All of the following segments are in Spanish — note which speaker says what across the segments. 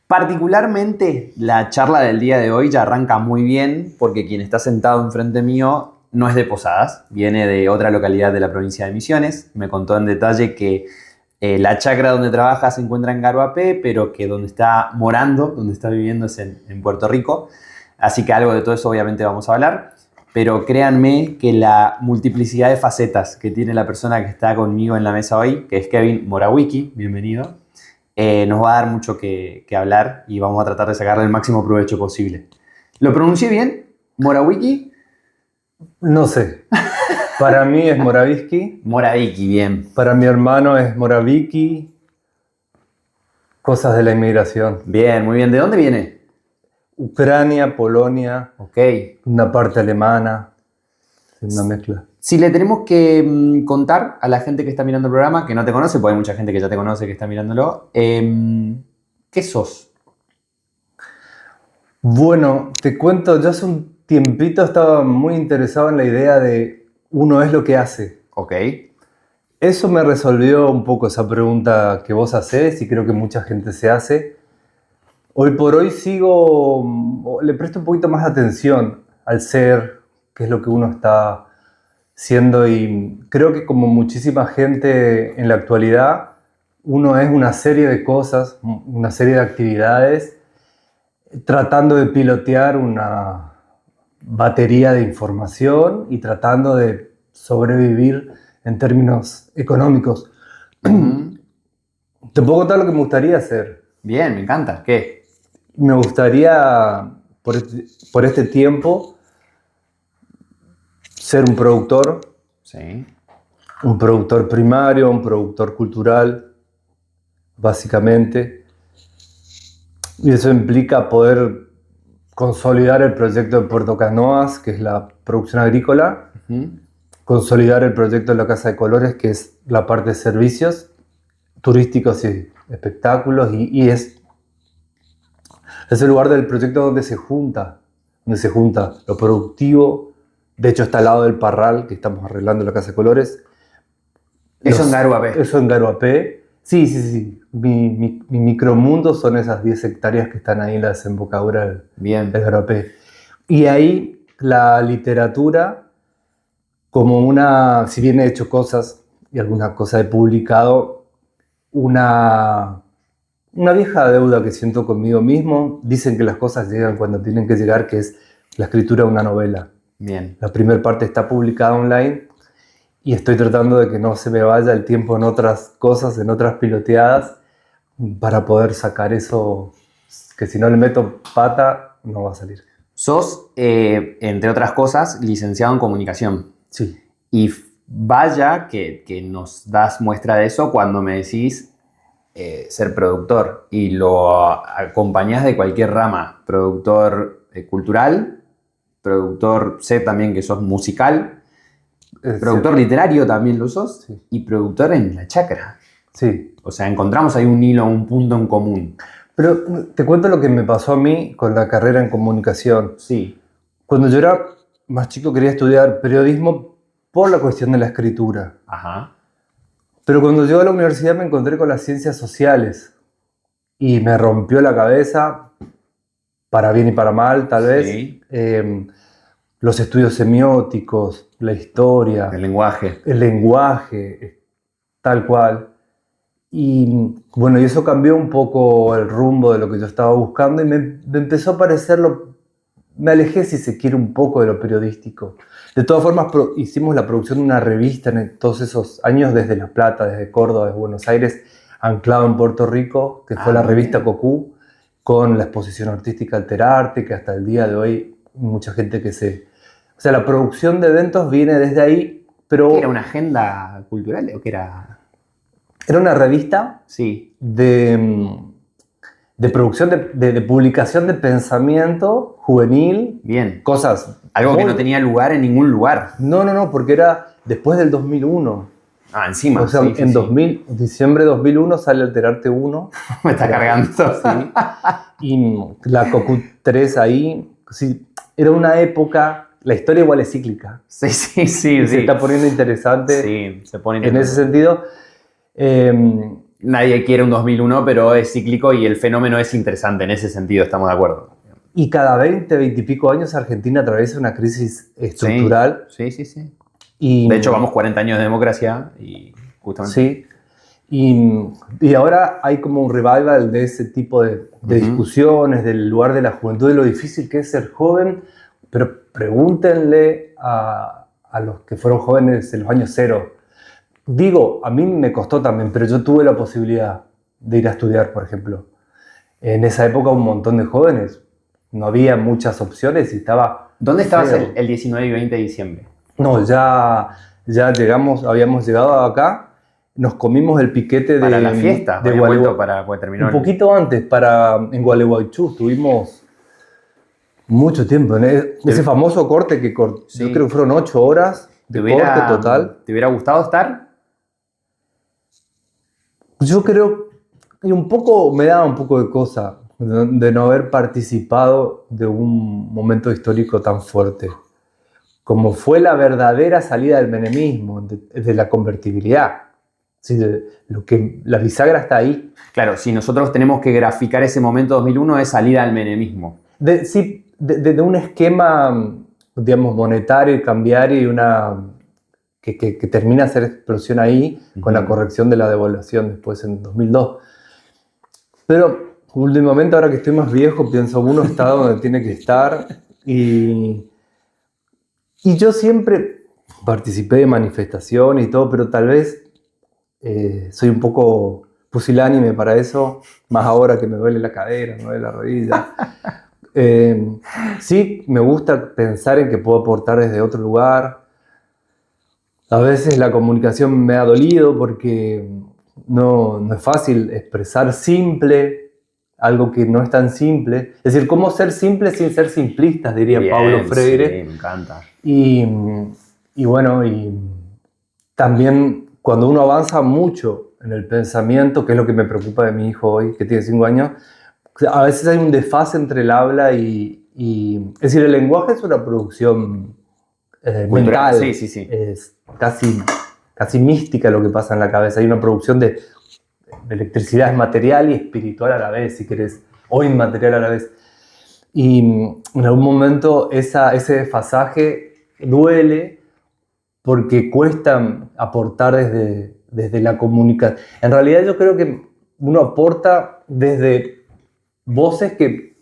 Speaker 1: Particularmente, la charla del día de hoy ya arranca muy bien porque quien está sentado enfrente mío no es de Posadas, viene de otra localidad de la provincia de Misiones. Me contó en detalle que la chacra donde trabaja se encuentra en Garoapé, pero que donde está morando, donde está viviendo es en Puerto Rico. Así que algo de todo eso obviamente vamos a hablar. Pero créanme que la multiplicidad de facetas que tiene la persona que está conmigo en la mesa hoy, que es Kevin Morawicki, bienvenido, nos va a dar mucho que hablar y vamos a tratar de sacarle el máximo provecho posible. ¿Lo pronuncié bien? ¿Morawicki?
Speaker 2: No sé. Para mí es Morawiecki.
Speaker 1: Morawicki, bien.
Speaker 2: Para mi hermano es Morawiecki. Cosas de la inmigración.
Speaker 1: Bien, muy bien. ¿De dónde viene?
Speaker 2: Ucrania, Polonia,
Speaker 1: Ok.
Speaker 2: una parte alemana. Una mezcla.
Speaker 1: Si le tenemos que contar a la gente que está mirando el programa, que no te conoce, porque hay mucha gente que ya te conoce que está mirándolo, ¿qué sos?
Speaker 2: Bueno, te cuento, yo hace un tiempito estaba muy interesado en la idea de uno es lo que hace.
Speaker 1: Ok.
Speaker 2: Eso me resolvió un poco esa pregunta que vos hacés y creo que mucha gente se hace. Hoy por hoy le presto un poquito más atención al ser, qué es lo que uno está siendo, y creo que como muchísima gente en la actualidad, uno es una serie de cosas, una serie de actividades, tratando de pilotear una batería de información y tratando de sobrevivir en términos económicos. Te puedo contar lo que me gustaría hacer.
Speaker 1: Bien, me encanta. ¿Qué?
Speaker 2: Me gustaría, por este tiempo, ser un productor.
Speaker 1: Sí.
Speaker 2: Un productor primario, un productor cultural, básicamente. Y eso implica poder consolidar el proyecto de Puerto Canoas, que es la producción agrícola, consolidar el proyecto de la Casa de Colores, que es la parte de servicios turísticos y espectáculos, y es el lugar del proyecto donde se junta lo productivo. De hecho, está al lado del Parral, que estamos arreglando la Casa de Colores.
Speaker 1: Eso en Garoapé.
Speaker 2: Eso en Garoapé. Sí. Mi micromundo son esas 10 hectáreas que están ahí en la desembocadura
Speaker 1: Bien.
Speaker 2: del Garoapé. Y ahí la literatura, si bien he hecho cosas y algunas cosas he publicado, una vieja deuda que siento conmigo mismo. Dicen que las cosas llegan cuando tienen que llegar, que es la escritura de una novela.
Speaker 1: Bien.
Speaker 2: La primera parte está publicada online y estoy tratando de que no se me vaya el tiempo en otras cosas, en otras piloteadas, para poder sacar eso, que si no le meto pata, no va a salir.
Speaker 1: Sos, entre otras cosas, licenciado en comunicación.
Speaker 2: Sí.
Speaker 1: Y vaya que nos das muestra de eso cuando me decís ser productor y lo acompañás de cualquier rama. Productor cultural, productor, sé también que sos musical, productor literario también lo sos,
Speaker 2: sí.
Speaker 1: Y productor en la chacra.
Speaker 2: Sí.
Speaker 1: O sea, encontramos ahí un hilo, un punto en común.
Speaker 2: Pero te cuento lo que me pasó a mí con la carrera en comunicación.
Speaker 1: Sí.
Speaker 2: Cuando yo era más chico quería estudiar periodismo por la cuestión de la escritura.
Speaker 1: Ajá.
Speaker 2: Pero cuando llegué a la universidad me encontré con las ciencias sociales y me rompió la cabeza, para bien y para mal, tal vez.
Speaker 1: Sí.
Speaker 2: Los estudios semióticos, la historia,
Speaker 1: El lenguaje,
Speaker 2: tal cual. Y bueno, y eso cambió un poco el rumbo de lo que yo estaba buscando y me empezó a parecer me alejé, si se quiere, un poco de lo periodístico. De todas formas, hicimos la producción de una revista en todos esos años, desde La Plata, desde Córdoba, desde Buenos Aires, anclado en Puerto Rico, que fue la revista Cocú, con la exposición artística Alterarte, que hasta el día de hoy mucha gente O sea, la producción de eventos viene desde ahí, pero...
Speaker 1: ¿Qué era una agenda cultural o qué era?
Speaker 2: Era una revista,
Speaker 1: sí,
Speaker 2: de producción, de publicación de pensamiento juvenil.
Speaker 1: Bien.
Speaker 2: Cosas.
Speaker 1: Algo que no tenía lugar en ningún lugar.
Speaker 2: No, porque era después del 2001.
Speaker 1: Ah, encima.
Speaker 2: O sea,
Speaker 1: sí,
Speaker 2: en 2000, diciembre de 2001 sale Alterarte 1.
Speaker 1: Me está cargando.
Speaker 2: Sí. Y la Cocu 3 ahí. Sí, era una época. La historia igual es cíclica.
Speaker 1: Sí.
Speaker 2: Se está poniendo interesante.
Speaker 1: Sí, se pone
Speaker 2: En
Speaker 1: interesante.
Speaker 2: ese sentido.
Speaker 1: nadie quiere un 2001, pero es cíclico y el fenómeno es interesante en ese sentido, estamos de acuerdo.
Speaker 2: Y cada 20 y pico años Argentina atraviesa una crisis estructural.
Speaker 1: Sí, sí, sí.
Speaker 2: Y,
Speaker 1: de hecho, vamos 40 años de democracia y justamente...
Speaker 2: Sí. Y ahora hay como un revival de ese tipo de discusiones, del lugar de la juventud, de lo difícil que es ser joven, pero pregúntenle a los que fueron jóvenes en los años cero. Digo, a mí me costó también, pero yo tuve la posibilidad de ir a estudiar, por ejemplo. En esa época un montón de jóvenes, no había muchas opciones y estaba...
Speaker 1: ¿Dónde estabas el 19 y 20 de diciembre?
Speaker 2: No, ya habíamos llegado acá. Nos comimos el piquete
Speaker 1: para la fiesta,
Speaker 2: de
Speaker 1: vuelto para terminar.
Speaker 2: Un poquito antes, en Gualeguaychú, estuvimos mucho tiempo. Ese famoso corte que sí. Yo creo que fueron 8 horas de corte total.
Speaker 1: ¿Te hubiera gustado estar?
Speaker 2: Yo creo que me daba un poco de cosa de no haber participado de un momento histórico tan fuerte, como fue la verdadera salida del menemismo, de la convertibilidad. Sí, la bisagra está ahí.
Speaker 1: Claro, si nosotros tenemos que graficar ese momento 2001 es salida al menemismo.
Speaker 2: De un esquema, digamos, monetario y cambiario y que termina a hacer explosión ahí con la corrección de la devaluación después en 2002. Pero últimamente, ahora que estoy más viejo, pienso, uno está donde tiene que estar y yo siempre participé de manifestaciones y todo, pero tal vez soy un poco pusilánime para eso, más ahora que me duele la cadera, me duele la rodilla. Sí, me gusta pensar en que puedo aportar desde otro lugar. A veces la comunicación me ha dolido porque no es fácil expresar simple algo que no es tan simple. Es decir, cómo ser simple sin ser simplistas, diría
Speaker 1: Bien,
Speaker 2: Paulo Freire.
Speaker 1: Sí, me encanta.
Speaker 2: Y bueno, y también cuando uno avanza mucho en el pensamiento, que es lo que me preocupa de mi hijo hoy, que tiene 5 años, a veces hay un desfase entre el habla es decir, el lenguaje es una producción mental.
Speaker 1: Sí, sí, sí.
Speaker 2: Es casi mística lo que pasa en la cabeza. Hay una producción de electricidad, es material y espiritual a la vez, si querés, o inmaterial a la vez. Y en algún momento ese desfasaje duele porque cuesta aportar desde la comunicación. En realidad yo creo que uno aporta desde voces que...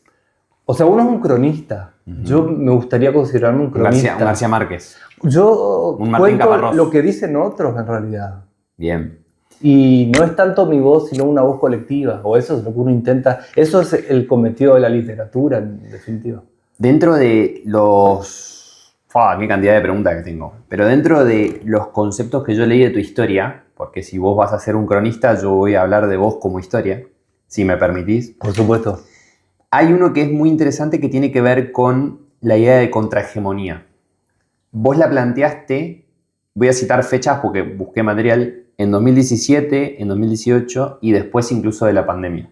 Speaker 2: O sea, uno es un cronista. Yo me gustaría considerarme un cronista.
Speaker 1: Un García Márquez.
Speaker 2: Yo
Speaker 1: un Martín
Speaker 2: cuento
Speaker 1: Caparrós.
Speaker 2: lo que dicen otros en realidad.
Speaker 1: Bien.
Speaker 2: Y no es tanto mi voz, sino una voz colectiva. O eso es lo que uno intenta. Eso es el cometido de la literatura, en definitiva.
Speaker 1: Dentro de los... qué cantidad de preguntas que tengo. Pero dentro de los conceptos que yo leí de tu historia, porque si vos vas a ser un cronista, yo voy a hablar de vos como historia, si me permitís.
Speaker 2: Por supuesto.
Speaker 1: Hay uno que es muy interesante que tiene que ver con la idea de contrahegemonía. Vos la planteaste, voy a citar fechas porque busqué material, en 2017, en 2018 y después incluso de la pandemia.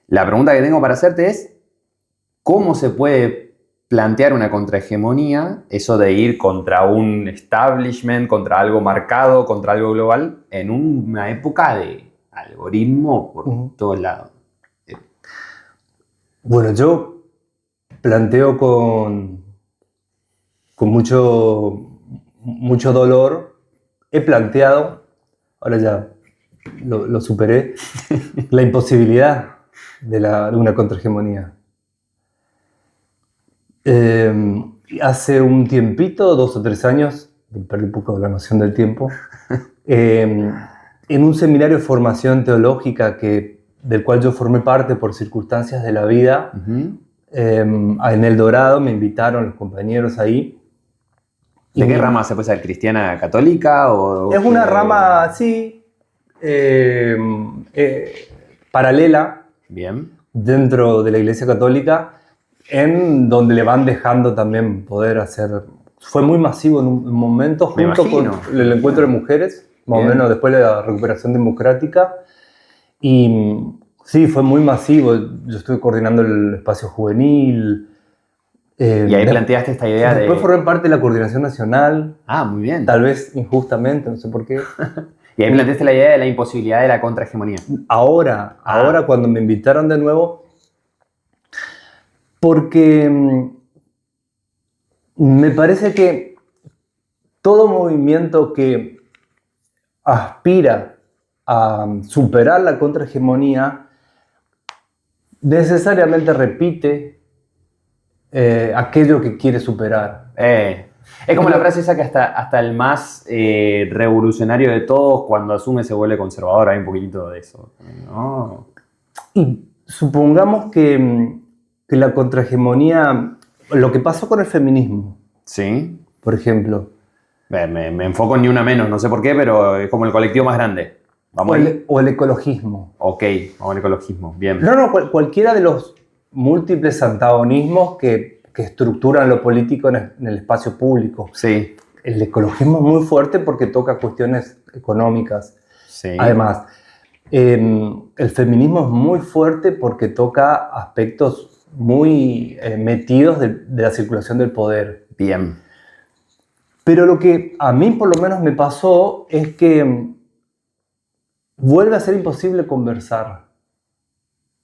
Speaker 1: La pregunta que tengo para hacerte es, ¿cómo se puede plantear una contrahegemonía, eso de ir contra un establishment, contra algo marcado, contra algo global, en una época de algoritmo por todos lados?
Speaker 2: Bueno, yo planteo con mucho dolor. He planteado, ahora ya lo superé, la imposibilidad de una contrahegemonía. Hace un tiempito, 2 o 3 años, perdí un poco la noción del tiempo, en un seminario de formación teológica del cual yo formé parte por circunstancias de la vida, en El Dorado me invitaron los compañeros ahí.
Speaker 1: ¿De qué rama se puede ser? ¿Cristiana católica?
Speaker 2: Es una rama, sí, paralela.
Speaker 1: Bien.
Speaker 2: Dentro de la Iglesia Católica, en donde le van dejando también poder hacer... Fue muy masivo en un momento, junto con el encuentro de mujeres, más o menos después de la recuperación democrática. Y sí, fue muy masivo. Yo estuve coordinando el espacio juvenil.
Speaker 1: Y ahí planteaste esta idea
Speaker 2: después formé parte de la coordinación nacional.
Speaker 1: Ah, muy bien.
Speaker 2: Tal vez injustamente, no sé por qué.
Speaker 1: Y ahí planteaste la idea de la imposibilidad de la contrahegemonía.
Speaker 2: Ahora cuando me invitaron de nuevo, porque me parece que todo movimiento que aspira a superar la contrahegemonía necesariamente repite aquello que quiere superar.
Speaker 1: Es como la frase esa que hasta el más revolucionario de todos, cuando asume, se vuelve conservador. Hay un poquitito de eso, ¿no?
Speaker 2: Y supongamos que la contrahegemonía, lo que pasó con el feminismo,
Speaker 1: Sí.
Speaker 2: por ejemplo,
Speaker 1: Me enfoco en ni una menos, no sé por qué, pero es como el colectivo más grande. Vamos ahí.
Speaker 2: o el ecologismo.
Speaker 1: Ok, vamos al ecologismo. Bien.
Speaker 2: No, cualquiera de los múltiples antagonismos que estructuran lo político en el espacio público.
Speaker 1: Sí.
Speaker 2: El ecologismo es muy fuerte porque toca cuestiones económicas.
Speaker 1: Sí.
Speaker 2: Además, el feminismo es muy fuerte porque toca aspectos muy metidos de la circulación del poder.
Speaker 1: Bien.
Speaker 2: Pero lo que a mí por lo menos me pasó es que vuelve a ser imposible conversar.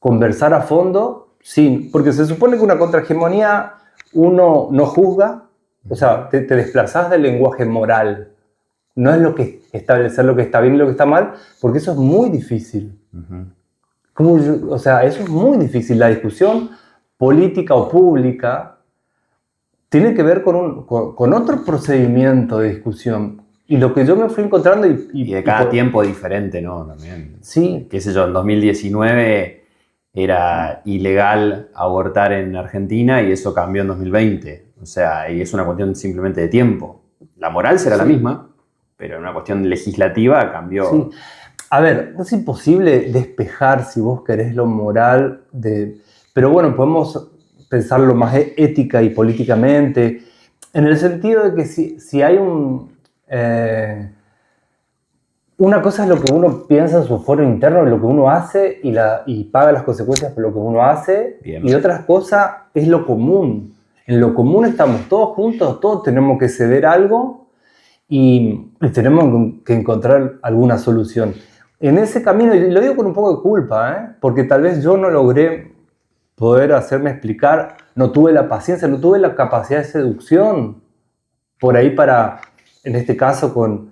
Speaker 2: Conversar a fondo, sí, porque se supone que una contrahegemonía uno no juzga, o sea, te desplazás del lenguaje moral. No es lo que establecer lo que está bien y lo que está mal, porque eso es muy difícil. O sea, eso es muy difícil. La discusión política o pública tiene que ver con otro procedimiento de discusión. Y lo que yo me fui encontrando...
Speaker 1: Y de cada tiempo diferente, ¿no? También.
Speaker 2: Sí.
Speaker 1: Qué sé yo, en 2019 era ilegal abortar en Argentina y eso cambió en 2020. O sea, y es una cuestión simplemente de tiempo. La moral será la misma, pero en una cuestión legislativa cambió.
Speaker 2: Sí. A ver, es imposible despejar, si vos querés, lo moral pero bueno, podemos pensarlo más ética y políticamente, en el sentido de que si hay una cosa es lo que uno piensa en su foro interno, lo que uno hace y paga las consecuencias por lo que uno hace.
Speaker 1: Bien.
Speaker 2: Y otra cosa es lo común. En lo común estamos todos juntos, todos tenemos que ceder algo y tenemos que encontrar alguna solución. En ese camino, y lo digo con un poco de culpa, porque tal vez yo no logré poder hacerme explicar, no tuve la paciencia, no tuve la capacidad de seducción por ahí para, en este caso, con un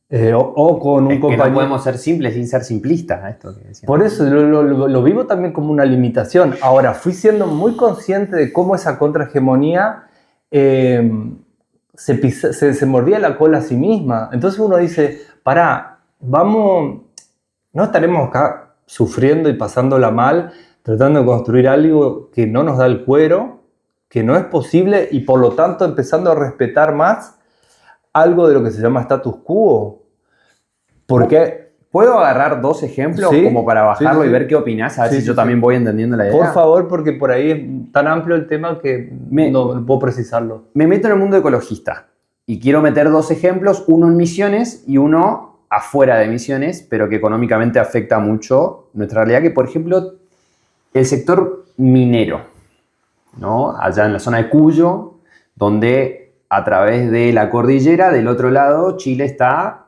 Speaker 1: Es que
Speaker 2: compañero.
Speaker 1: no podemos ser simples sin ser simplistas. Esto que decíamos.
Speaker 2: Por eso lo vivo también como una limitación. Ahora, fui siendo muy consciente de cómo esa contrahegemonía se mordía la cola a sí misma. Entonces uno dice, pará, vamos, no estaremos acá sufriendo y pasándola mal, tratando de construir algo que no nos da el cuero, que no es posible y por lo tanto empezando a respetar más algo de lo que se llama status quo. Porque
Speaker 1: ¿puedo agarrar dos ejemplos como para bajarlo y ver qué opinás? A ver si yo también voy entendiendo la idea.
Speaker 2: Por favor, porque por ahí es tan amplio el tema que no puedo precisarlo.
Speaker 1: Me meto en el mundo ecologista y quiero meter dos ejemplos, uno en Misiones y uno afuera de Misiones, pero que económicamente afecta mucho nuestra realidad, que por ejemplo el sector minero, ¿no? Allá en la zona de Cuyo, donde a través de la cordillera, del otro lado, Chile está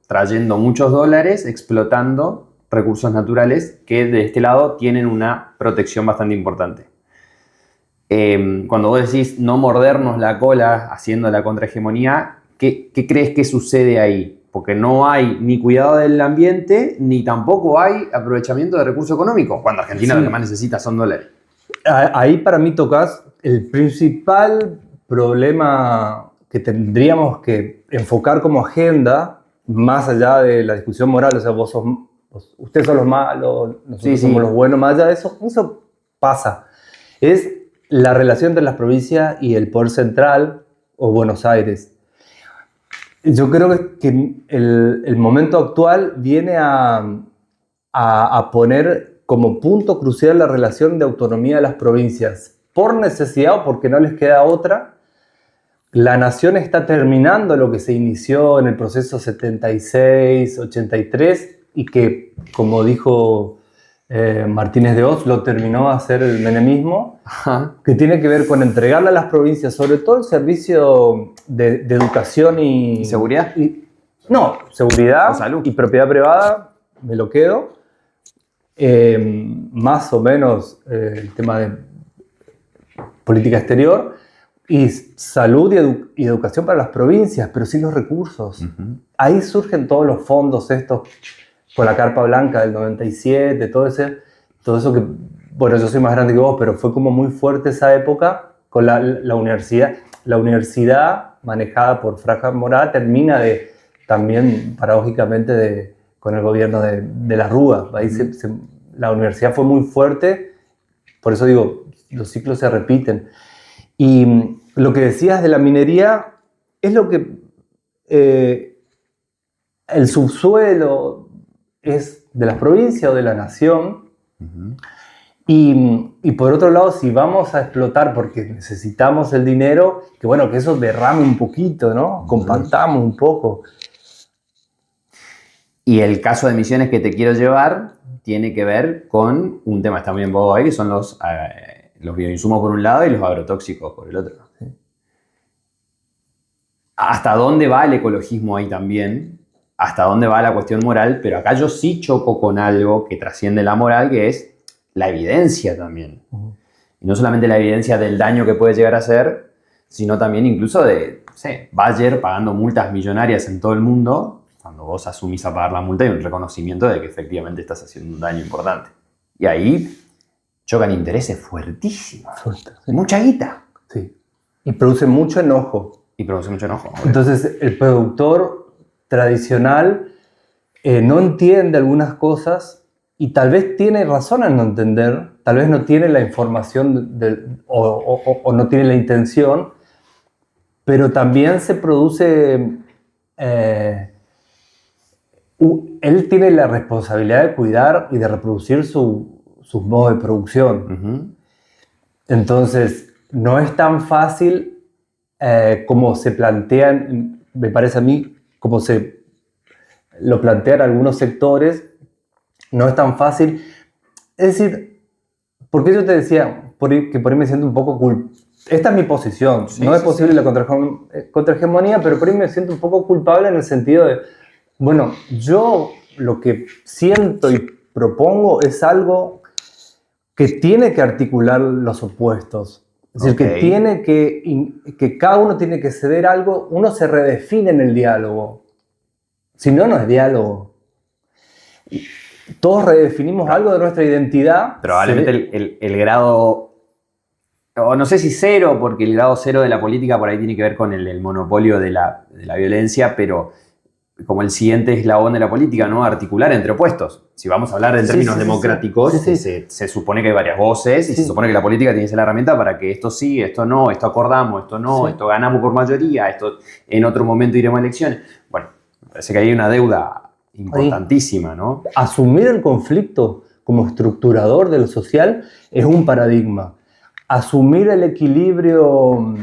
Speaker 1: trayendo muchos dólares, explotando recursos naturales que de este lado tienen una protección bastante importante. Cuando vos decís no mordernos la cola haciendo la contrahegemonía, ¿qué crees que sucede ahí? Porque no hay ni cuidado del ambiente, ni tampoco hay aprovechamiento de recursos económicos, cuando Argentina lo que más necesita son dólares.
Speaker 2: Ahí para mí tocas el principal problema que tendríamos que enfocar como agenda, más allá de la discusión moral, o sea, ustedes son los malos, nosotros somos los buenos, más allá de eso pasa. Es la relación entre las provincias y el poder central o Buenos Aires. Yo creo que el momento actual viene a poner como punto crucial la relación de autonomía de las provincias. Por necesidad o porque no les queda otra, la nación está terminando lo que se inició en el proceso 76, 83 y que, como dijo Martínez de Oz, lo terminó a hacer el menemismo, que tiene que ver con entregarle a las provincias, sobre todo el servicio de educación y
Speaker 1: ¿Seguridad?
Speaker 2: No, seguridad
Speaker 1: O salud.
Speaker 2: y propiedad privada me lo quedo. Más o menos el tema de política exterior y salud y educación para las provincias, pero sin los recursos. Ahí surgen todos los fondos estos, con la Carpa Blanca del 97, todo eso que, bueno, yo soy más grande que vos, pero fue como muy fuerte esa época con la universidad. La universidad manejada por Franja Morada termina también, paradójicamente, con el gobierno de la Rúa. Ahí la universidad fue muy fuerte, por eso digo, los ciclos se repiten. Y lo que decías de la minería es lo que el subsuelo es de las provincias o de la nación. Y por otro lado, si vamos a explotar porque necesitamos el dinero, que bueno, que eso derrame un poquito, ¿no? Compartamos un poco.
Speaker 1: Y el caso de Misiones que te quiero llevar tiene que ver con un tema que está muy en boga ahí, que son los bioinsumos por un lado y los agrotóxicos por el otro.
Speaker 2: Sí.
Speaker 1: ¿Hasta dónde va el ecologismo ahí también? ¿Hasta dónde va la cuestión moral? Pero acá yo sí choco con algo que trasciende la moral, que es la evidencia también. Y no solamente la evidencia del daño que puede llegar a hacer, sino también incluso de, no sé, Bayer pagando multas millonarias en todo el mundo. Cuando vos asumís a pagar la multa hay un reconocimiento de que efectivamente estás haciendo un daño importante. Y ahí chocan intereses fuertísimos.
Speaker 2: Sí.
Speaker 1: Mucha guita.
Speaker 2: Sí. Y produce mucho enojo.
Speaker 1: Y produce mucho enojo.
Speaker 2: Entonces, el productor tradicional no entiende algunas cosas y tal vez tiene razón en no entender, tal vez no tiene la información o no tiene la intención, pero también se produce... él tiene la responsabilidad de cuidar y de reproducir sus modos de producción. Entonces, no es tan fácil como se plantean, me parece a mí, como se lo plantean algunos sectores, no es tan fácil. Es decir, porque yo te decía que por ahí me siento un poco culpable. Esta es mi posición. Sí, no es posible la contrahegemonía, pero por ahí me siento un poco culpable en el sentido de, bueno, yo lo que siento y propongo es algo que tiene que articular los opuestos. Es decir, que tiene que cada uno tiene que ceder algo, uno se redefine en el diálogo. Si no, no es diálogo. Todos redefinimos algo de nuestra identidad.
Speaker 1: Probablemente el grado, o no sé si cero, porque el grado cero de la política por ahí tiene que ver con el monopolio de la violencia, pero como el siguiente eslabón de la política, ¿no? Articular entre opuestos. Si vamos a hablar en términos democráticos, se supone que hay varias voces y se supone que la política tiene que ser la herramienta para que esto sí, esto no, esto acordamos, esto no, esto ganamos por mayoría, esto en otro momento iremos a elecciones. Bueno, me parece que hay una deuda importantísima, ¿no?
Speaker 2: Asumir el conflicto como estructurador de lo social es un paradigma. Asumir el equilibrio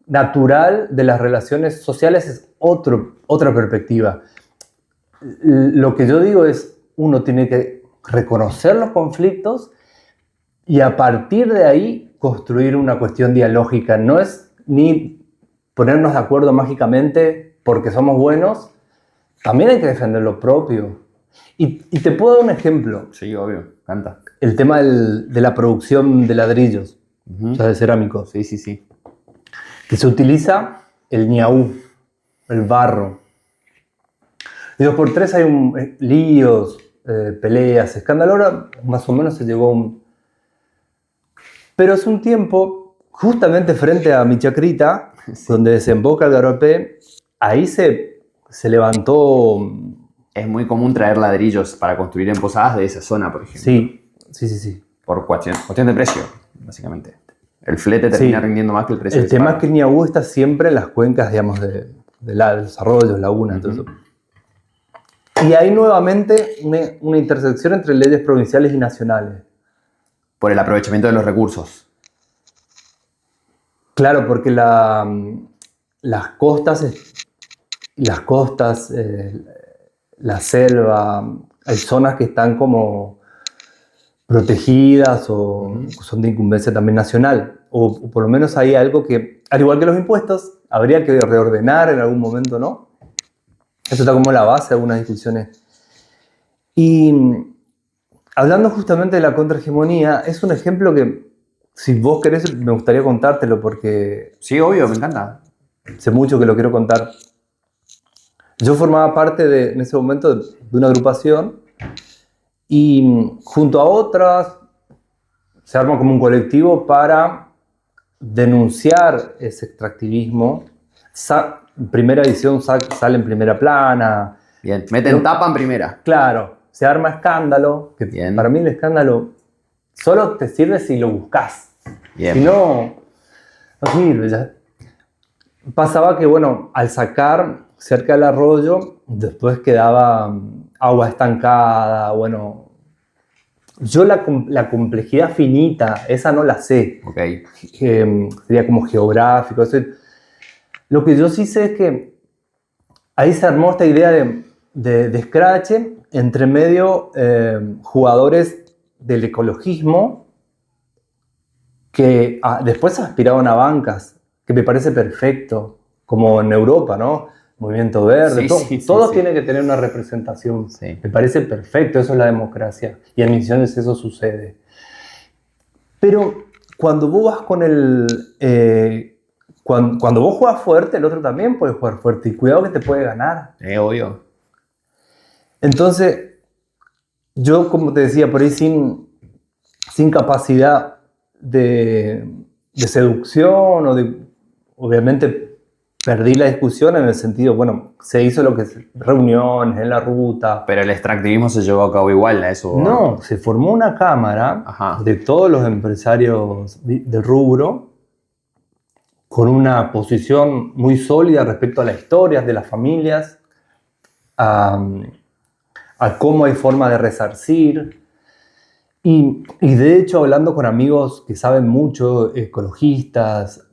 Speaker 2: natural de las relaciones sociales es otra perspectiva. Lo que yo digo es, uno tiene que reconocer los conflictos y a partir de ahí construir una cuestión dialógica. No es ni ponernos de acuerdo mágicamente porque somos buenos, también hay que defender lo propio. Y te puedo dar un ejemplo.
Speaker 1: Sí, obvio, canta.
Speaker 2: El tema de la producción de ladrillos, o sea, de cerámicos.
Speaker 1: Sí.
Speaker 2: Que se utiliza el ñaú, el barro. Y 2x3 hay líos, peleas, escándalo. Ahora más o menos se llegó a un... Pero hace un tiempo, justamente frente a Michacrita, donde desemboca el Garopé, ahí se levantó...
Speaker 1: Es muy común traer ladrillos para construir en Posadas de esa zona, por ejemplo.
Speaker 2: Sí.
Speaker 1: Por cuestión de precio, básicamente. El flete termina rindiendo más que el precio.
Speaker 2: El tema es que el ñaú está siempre en las cuencas, digamos, de los arroyos, lagunas, todo eso. Y hay nuevamente una intersección entre leyes provinciales y nacionales.
Speaker 1: Por el aprovechamiento de los recursos.
Speaker 2: Claro, porque las costas, la selva, hay zonas que están como protegidas o son de incumbencia también nacional. O por lo menos hay algo que, al igual que los impuestos, habría que reordenar en algún momento, ¿no? Eso está como la base de algunas discusiones. Y hablando justamente de la contrahegemonía, es un ejemplo que, si vos querés, me gustaría contártelo porque
Speaker 1: Sí, obvio, me encanta.
Speaker 2: sé mucho que lo quiero contar. Yo formaba parte en ese momento de una agrupación y junto a otras se arma como un colectivo para denunciar ese extractivismo. Primera edición sale en primera plana.
Speaker 1: Bien, meten tapa en primera.
Speaker 2: Claro, se arma escándalo, que
Speaker 1: Bien.
Speaker 2: para mí el escándalo solo te sirve si lo buscas.
Speaker 1: Bien.
Speaker 2: Si no, no sirve. Ya. Pasaba que, bueno, al sacar cerca del arroyo, después quedaba agua estancada, bueno. Yo la complejidad finita, esa no la sé.
Speaker 1: Ok.
Speaker 2: Sería como geográfico. Lo que yo sí sé es que ahí se armó esta idea de escrache entre medio jugadores del ecologismo que después aspiraban a bancas, que me parece perfecto, como en Europa, ¿no? Movimiento Verde, todo tiene que tener una representación.
Speaker 1: Sí.
Speaker 2: Me parece perfecto, eso es la democracia. Y en Misiones eso sucede. Pero cuando vos vas con cuando vos juegas fuerte, el otro también puede jugar fuerte. Y cuidado que te puede ganar.
Speaker 1: Obvio.
Speaker 2: Entonces, yo, como te decía, por ahí sin capacidad de seducción obviamente perdí la discusión en el sentido, bueno, se hizo lo que reuniones en la ruta.
Speaker 1: Pero el extractivismo se llevó a cabo igual, a eso.
Speaker 2: No, se formó una cámara de todos los empresarios del rubro con una posición muy sólida respecto a las historias de las familias, a cómo hay forma de resarcir. Y de hecho, hablando con amigos que saben mucho, ecologistas,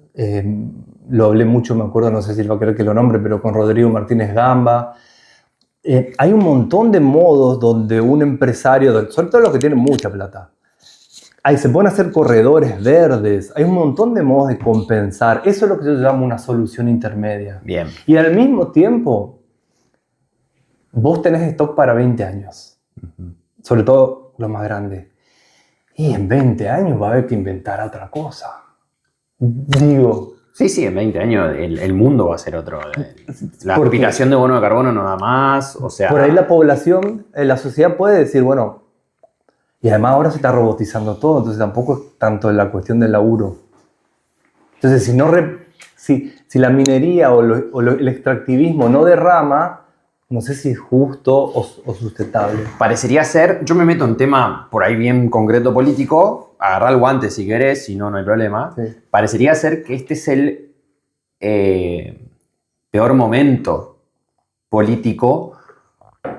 Speaker 2: lo hablé mucho, me acuerdo, no sé si va a querer que lo nombre, pero con Rodrigo Martínez Gamba. Hay un montón de modos donde un empresario, sobre todo los que tienen mucha plata, se pueden hacer corredores verdes, hay un montón de modos de compensar. Eso es lo que yo llamo una solución intermedia.
Speaker 1: Bien.
Speaker 2: Y al mismo tiempo, vos tenés stock para 20 años, sobre todo lo más grande. Y en 20 años va a haber que inventar otra cosa. Digo.
Speaker 1: Sí, en 20 años el mundo va a ser otro. La aspiración de bono de carbono no da más, o sea...
Speaker 2: Por ahí la población, la sociedad puede decir, bueno, y además ahora se está robotizando todo, entonces tampoco es tanto la cuestión del laburo. Entonces, si la minería o el extractivismo no derrama, no sé si es justo o sustentable.
Speaker 1: Parecería ser, yo me meto en tema por ahí bien concreto político, agarrar el guante si querés, si no, no hay problema. Sí. Parecería ser que este es el peor momento político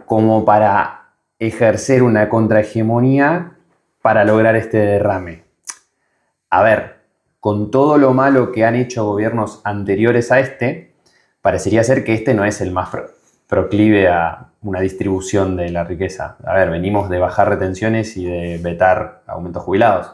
Speaker 1: como para ejercer una contrahegemonía para lograr este derrame. A ver, con todo lo malo que han hecho gobiernos anteriores a este, parecería ser que este no es el más proclive a una distribución de la riqueza. A ver, venimos de bajar retenciones y de vetar aumentos jubilados.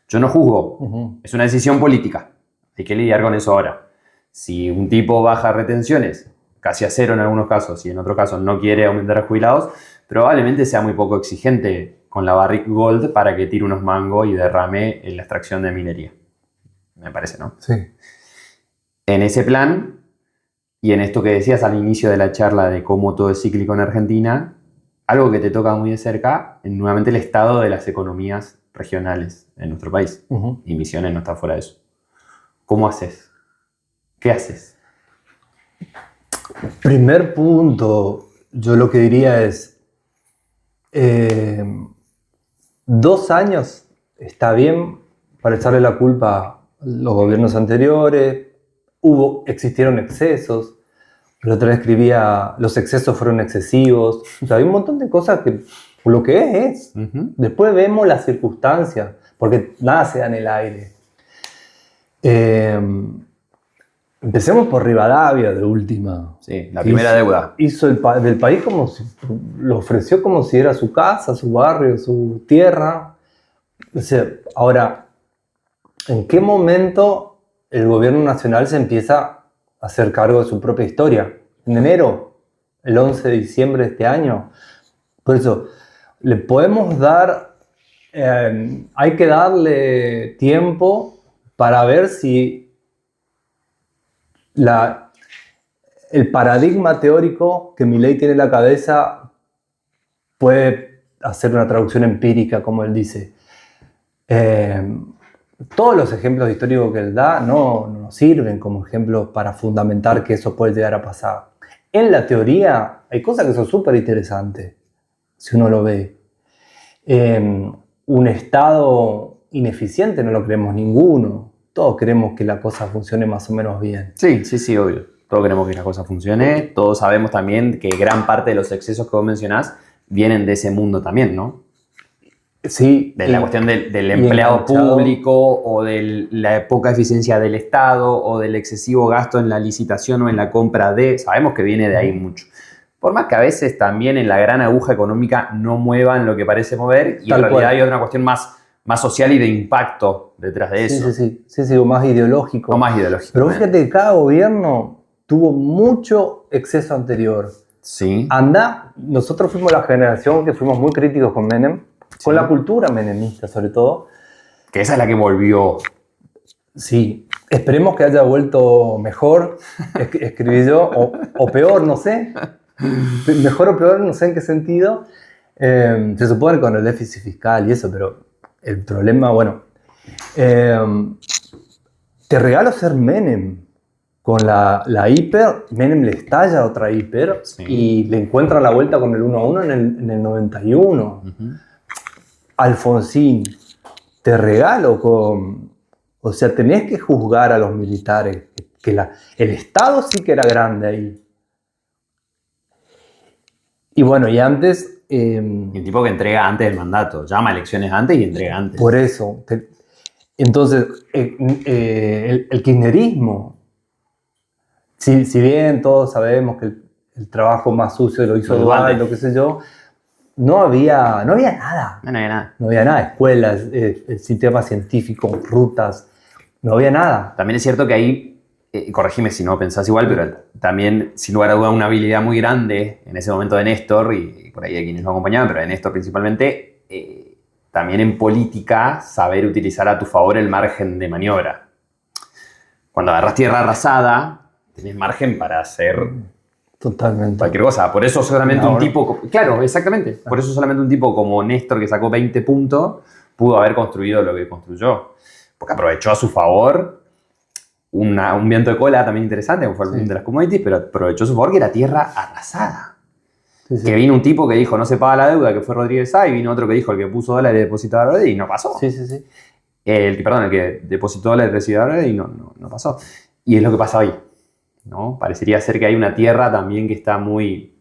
Speaker 1: Yo no juzgo, es una decisión política. Hay que lidiar con eso ahora. Si un tipo baja retenciones, casi a cero en algunos casos, y en otro caso no quiere aumentar a jubilados, probablemente sea muy poco exigente con la Barrick Gold para que tire unos mangos y derrame en la extracción de minería. Me parece, ¿no?
Speaker 2: Sí.
Speaker 1: En ese plan... Y en esto que decías al inicio de la charla de cómo todo es cíclico en Argentina, algo que te toca muy de cerca, es nuevamente el estado de las economías regionales en nuestro país. Y Misiones no está fuera de eso. ¿Cómo haces? ¿Qué haces?
Speaker 2: Primer punto, yo lo que diría es, 2 años está bien para echarle la culpa a los gobiernos anteriores. Existieron excesos. La otra vez escribía, los excesos fueron excesivos. O sea, hay un montón de cosas que, por lo que es. Después vemos las circunstancias, porque nada se da en el aire. Empecemos por Rivadavia, de última.
Speaker 1: Sí, la primera deuda.
Speaker 2: Hizo del país como si, lo ofreció como si era su casa, su barrio, su tierra. O sea, ahora, ¿en qué momento el gobierno nacional se empieza a hacer cargo de su propia historia? En enero, el 11 de diciembre de este año. Por eso, le podemos dar, hay que darle tiempo para ver si el paradigma teórico que Milei tiene en la cabeza puede hacer una traducción empírica, como él dice. Todos los ejemplos históricos que él da no nos sirven como ejemplos para fundamentar que eso puede llegar a pasar. En la teoría hay cosas que son súper interesantes, si uno lo ve. Un Estado ineficiente no lo queremos ninguno. Todos queremos que la cosa funcione más o menos bien.
Speaker 1: Sí, obvio. Todos queremos que la cosa funcione. Todos sabemos también que gran parte de los excesos que vos mencionás vienen de ese mundo también, ¿no?
Speaker 2: Sí.
Speaker 1: De la cuestión del empleado público o de la poca eficiencia del Estado o del excesivo gasto en la licitación o en la compra de... Sabemos que viene de ahí mucho. Por más que a veces también en la gran aguja económica no muevan lo que parece mover y en realidad hay otra cuestión más social y de impacto detrás de eso.
Speaker 2: Sí, o más ideológico.
Speaker 1: O más ideológico.
Speaker 2: Pero fíjate que cada gobierno tuvo mucho exceso anterior.
Speaker 1: Sí.
Speaker 2: Nosotros fuimos la generación que fuimos muy críticos con Menem, con la cultura menemista sobre todo.
Speaker 1: Que esa es la que volvió.
Speaker 2: Sí, esperemos que haya vuelto mejor, escribí yo, o peor, no sé. Mejor o peor, no sé en qué sentido. Se supone con el déficit fiscal y eso, pero el problema, bueno, te regalo ser Menem. Con la hiper, Menem le estalla otra hiper y le encuentran la vuelta con el 1-1 en el 91. Alfonsín, te regalo con... O sea, tenés que juzgar a los militares, que el Estado sí que era grande ahí. Y bueno, y antes...
Speaker 1: el tipo que entrega antes del mandato, llama a elecciones antes y entrega antes.
Speaker 2: Por eso. Entonces, el kirchnerismo, si bien todos sabemos que el trabajo más sucio lo hizo Duval, lo que sé yo, no había nada. No había nada, escuelas, el sistema científico, rutas, no había nada.
Speaker 1: También es cierto que ahí, corregime si no pensás igual, pero también, sin lugar a duda, una habilidad muy grande en ese momento de Néstor, y por ahí de quienes lo acompañaban, pero de Néstor principalmente, también en política, saber utilizar a tu favor el margen de maniobra. Cuando agarrás tierra arrasada, tenés margen para hacer...
Speaker 2: Totalmente.
Speaker 1: Cualquier cosa. Por eso solamente un tipo... Claro, exactamente. Por eso solamente un tipo como Néstor, que sacó 20 puntos, pudo haber construido lo que construyó. Porque aprovechó a su favor un viento de cola también interesante, como fue el boom de las commodities, pero aprovechó a su favor que era tierra arrasada. Que vino un tipo que dijo no se paga la deuda, que fue Rodríguez Sá, y vino otro que dijo el que puso dólares depositó dólares y no pasó. El que depositó dólares depositó dólares y no pasó. Y es lo que pasa hoy, ¿no? Parecería ser que hay una tierra también que está muy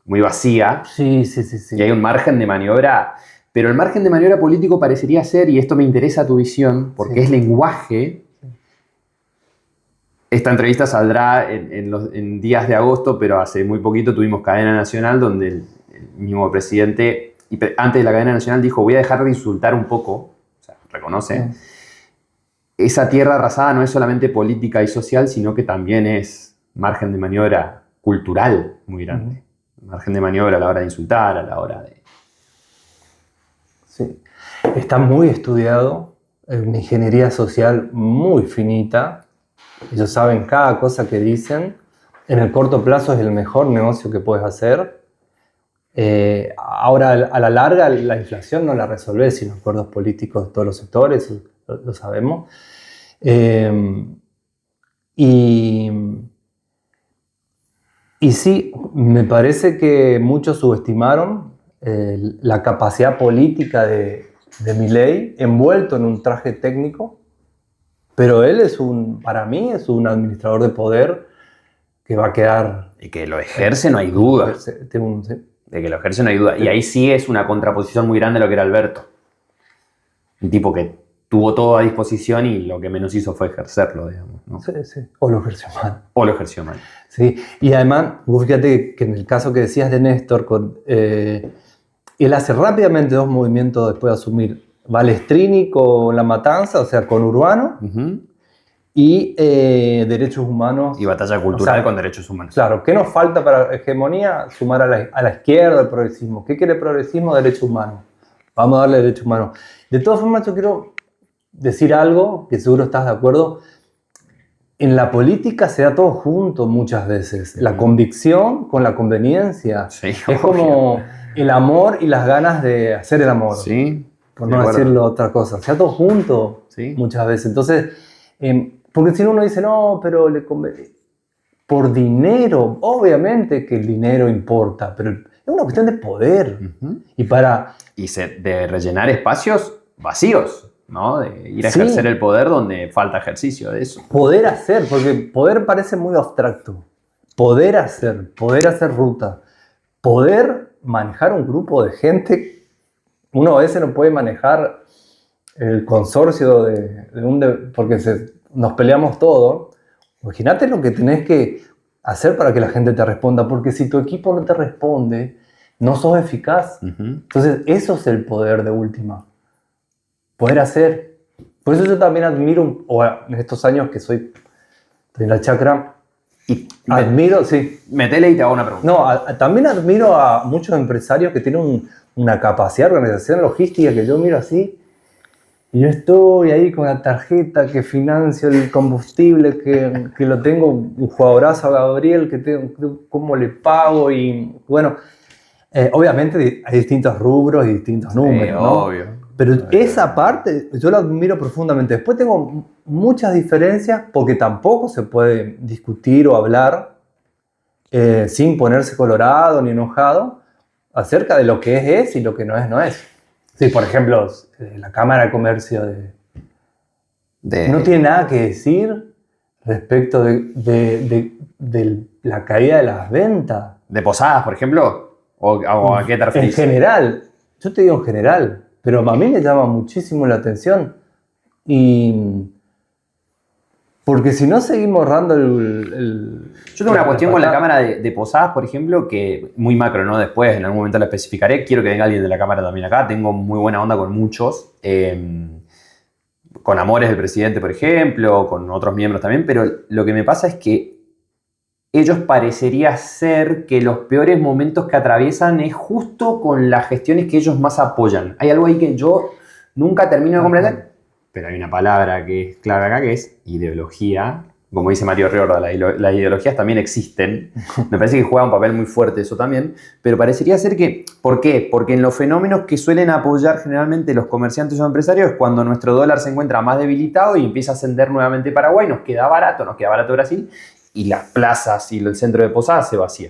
Speaker 1: vacía.
Speaker 2: Sí.
Speaker 1: Y hay un margen de maniobra, pero el margen de maniobra político parecería ser, y esto me interesa tu visión, porque es lenguaje. Esta entrevista saldrá en días de agosto, pero hace muy poquito tuvimos cadena nacional donde el mismo presidente, antes de la cadena nacional, dijo voy a dejar de insultar un poco, o sea, reconoce. Esa tierra arrasada no es solamente política y social, sino que también es margen de maniobra cultural muy grande. Margen de maniobra a la hora de insultar, a la hora de...
Speaker 2: Sí. Está muy estudiado, es una ingeniería social muy finita. Ellos saben cada cosa que dicen. En el corto plazo es el mejor negocio que puedes hacer. Ahora, a la larga, la inflación no la resolvés sin acuerdos políticos de todos los sectores, lo sabemos. Y sí, me parece que muchos subestimaron la capacidad política de Milei, envuelto en un traje técnico, pero él para mí es un administrador de poder que va a quedar...
Speaker 1: Y que lo ejerce, no hay duda. De que lo ejerce, no hay duda. Y ahí sí es una contraposición muy grande a lo que era Alberto. Un tipo que tuvo todo a disposición y lo que menos hizo fue ejercerlo, digamos, ¿no?
Speaker 2: Sí. O lo ejerció mal. Sí, y además, vos fíjate que en el caso que decías de Néstor, él hace rápidamente dos movimientos después de asumir. Balestrini con La Matanza, o sea, con Urbano, y derechos humanos.
Speaker 1: Y batalla cultural con derechos humanos.
Speaker 2: Claro, ¿qué nos falta para hegemonía? Sumar a la izquierda, al progresismo. ¿Qué quiere el progresismo? Derechos humanos. Vamos a darle derechos humanos. De todas formas, yo quiero decir algo, que seguro estás de acuerdo. En la política se da todo junto muchas veces. La convicción con la conveniencia.
Speaker 1: Sí,
Speaker 2: es
Speaker 1: obvio.
Speaker 2: como el amor y las ganas de hacer el amor.
Speaker 1: Sí.
Speaker 2: Por no decirlo otra cosa. Se da todo junto muchas veces. Entonces, porque si no uno dice, no, pero le conviene. Por dinero, obviamente que el dinero importa, pero es una cuestión de poder. Y
Speaker 1: de rellenar espacios vacíos, ¿no? De ir a ejercer el poder donde falta ejercicio de eso.
Speaker 2: Poder hacer, porque poder parece muy abstracto. Poder hacer ruta, poder manejar un grupo de gente. Uno a veces no puede manejar el consorcio porque nos peleamos todo. Imagínate lo que tenés que hacer para que la gente te responda, porque si tu equipo no te responde, no sos eficaz. Entonces, eso es el poder de última. Poder hacer. Por eso yo también admiro, en estos años que soy en la chacra, admiro,
Speaker 1: Metele y te hago una pregunta.
Speaker 2: No, también admiro a muchos empresarios que tienen una capacidad de organización logística que yo miro así. Y yo estoy ahí con la tarjeta que financio el combustible, que lo tengo, un jugadorazo a Gabriel, que tengo, cómo le pago. Y bueno, obviamente hay distintos rubros y distintos números, ¿no?
Speaker 1: Obvio.
Speaker 2: Pero esa parte yo la admiro profundamente. Después tengo muchas diferencias porque tampoco se puede discutir o hablar sin ponerse colorado ni enojado acerca de lo que es y lo que no es. Sí, por ejemplo, la Cámara de Comercio no tiene nada que decir respecto de la caída de las ventas.
Speaker 1: ¿De Posadas, por ejemplo? ¿O a qué te referís?
Speaker 2: En general, yo te digo en general, pero a mí me llama muchísimo la atención. Porque si no seguimos ahorrando
Speaker 1: Yo tengo una cuestión con la Cámara de Posadas, por ejemplo, que muy macro, ¿no? Después, en algún momento la especificaré. Quiero que venga alguien de la Cámara también acá. Tengo muy buena onda con muchos. Con Amores del presidente, por ejemplo, con otros miembros también. Pero lo que me pasa es que ellos parecería ser que los peores momentos que atraviesan es justo con las gestiones que ellos más apoyan. Hay algo ahí que yo nunca termino de comprender. Pero hay una palabra que es clave acá, que es ideología. Como dice Mario Riorda, las ideologías también existen. Me parece que juega un papel muy fuerte eso también. Pero parecería ser que... ¿Por qué? Porque en los fenómenos que suelen apoyar generalmente los comerciantes o empresarios es cuando nuestro dólar se encuentra más debilitado y empieza a ascender nuevamente Paraguay, nos queda barato Brasil, y las plazas y el centro de Posadas se vacía.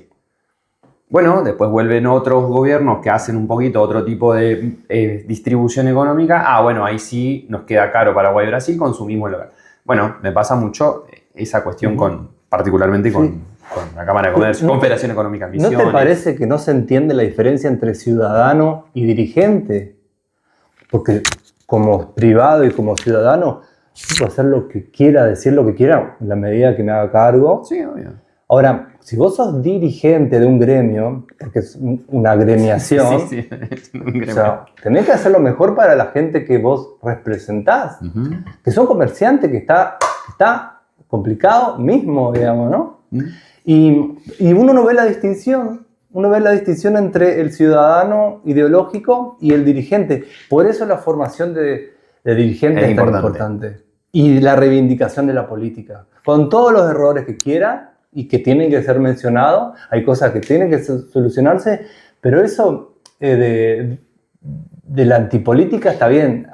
Speaker 1: Bueno, después vuelven otros gobiernos que hacen un poquito otro tipo de distribución económica. Bueno, ahí sí nos queda caro Paraguay y Brasil, consumimos local. Bueno, me pasa mucho esa cuestión particularmente con la Cámara de Comercio, Confederación Económica Misiones.
Speaker 2: ¿No te parece que no se entiende la diferencia entre ciudadano y dirigente? Porque como privado y como ciudadano, puedo hacer lo que quiera, decir lo que quiera, en la medida que me haga cargo.
Speaker 1: Sí, obvio.
Speaker 2: Ahora, si vos sos dirigente de un gremio, porque es una gremiación,
Speaker 1: sí, un gremio.
Speaker 2: O sea, tenés que hacer lo mejor para la gente que vos representás, que son comerciantes, que está complicado mismo, digamos, ¿no? Y uno no ve la distinción. Uno ve la distinción entre el ciudadano ideológico y el dirigente. Por eso la formación de dirigentes es tan importante. Y la reivindicación de la política. Con todos los errores que quiera y que tienen que ser mencionados, hay cosas que tienen que solucionarse, pero eso de la antipolítica está bien.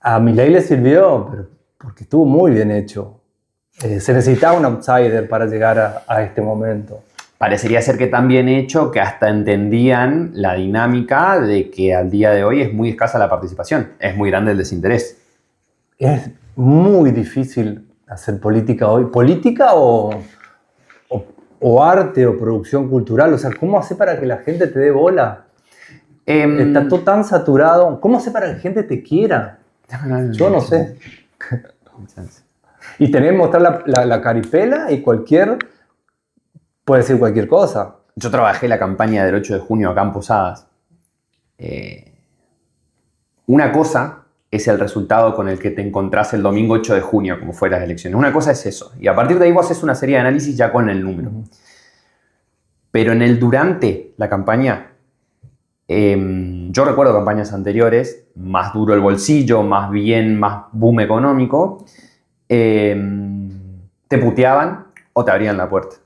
Speaker 2: A Milei le sirvió, pero porque estuvo muy bien hecho. Se necesitaba un outsider para llegar a este momento.
Speaker 1: Parecería ser que tan bien hecho que hasta entendían la dinámica de que al día de hoy es muy escasa la participación, es muy grande el desinterés.
Speaker 2: Es muy difícil hacer política hoy. ¿Política o arte o producción cultural? O sea, ¿cómo hacer para que la gente te dé bola? Está todo tan saturado. ¿Cómo hacer para que la gente te quiera? Yo no sé. Y tenés que mostrar la caripela y puede decir cualquier cosa.
Speaker 1: Yo trabajé la campaña del 8 de junio acá en Posadas. Una cosa es el resultado con el que te encontrás el domingo 8 de junio, como fue las elecciones. Una cosa es eso. Y a partir de ahí vos haces una serie de análisis ya con el número. Pero en el durante la campaña, yo recuerdo campañas anteriores, más duro el bolsillo, más bien, más boom económico, te puteaban o te abrían la puerta.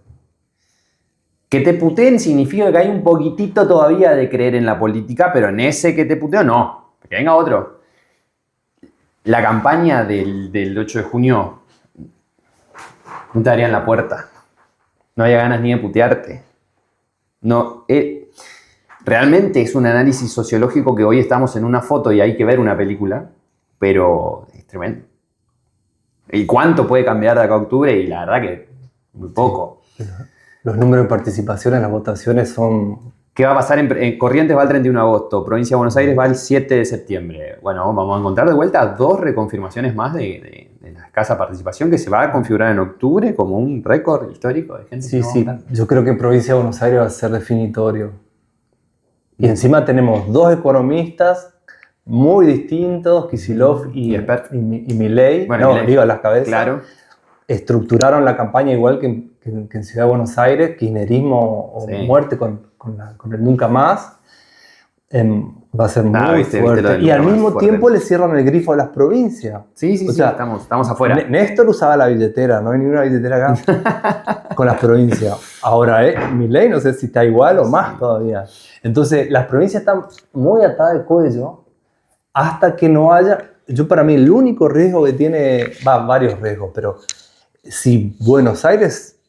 Speaker 1: Que te puteen significa que hay un poquitito todavía de creer en la política, pero en ese que te puteo, no. Que venga otro. La campaña del 8 de junio no te abrían la puerta. No había ganas ni de putearte. No, realmente es un análisis sociológico que hoy estamos en una foto y hay que ver una película, pero es tremendo. ¿Y cuánto puede cambiar de acá a octubre? Y la verdad que muy poco.
Speaker 2: Sí. Los números de participación en las votaciones son...
Speaker 1: ¿Qué va a pasar? En Corrientes va el 31 de agosto, Provincia de Buenos Aires va el 7 de septiembre. Bueno, vamos a encontrar de vuelta 2 reconfirmaciones más de la escasa participación que se va a configurar en octubre como un récord histórico de gente.
Speaker 2: Sí. Yo creo que en Provincia de Buenos Aires va a ser definitorio. Y encima tenemos 2 economistas muy distintos, Kicillof y Milei.
Speaker 1: Bueno,
Speaker 2: no,
Speaker 1: Milei,
Speaker 2: digo a las cabezas.
Speaker 1: Claro.
Speaker 2: Estructuraron la campaña igual que en Ciudad de Buenos Aires, kirchnerismo o muerte con el nunca más. Va a ser muy fuerte. Y al mismo tiempo le cierran el grifo a las provincias.
Speaker 1: Sí, estamos afuera.
Speaker 2: Néstor usaba la billetera, no hay ninguna billetera acá con las provincias. Ahora, Milei no sé si está igual o más todavía. Entonces, las provincias están muy atadas de cuello hasta que no haya... Para mí, el único riesgo que tiene... varios riesgos, pero si Buenos Aires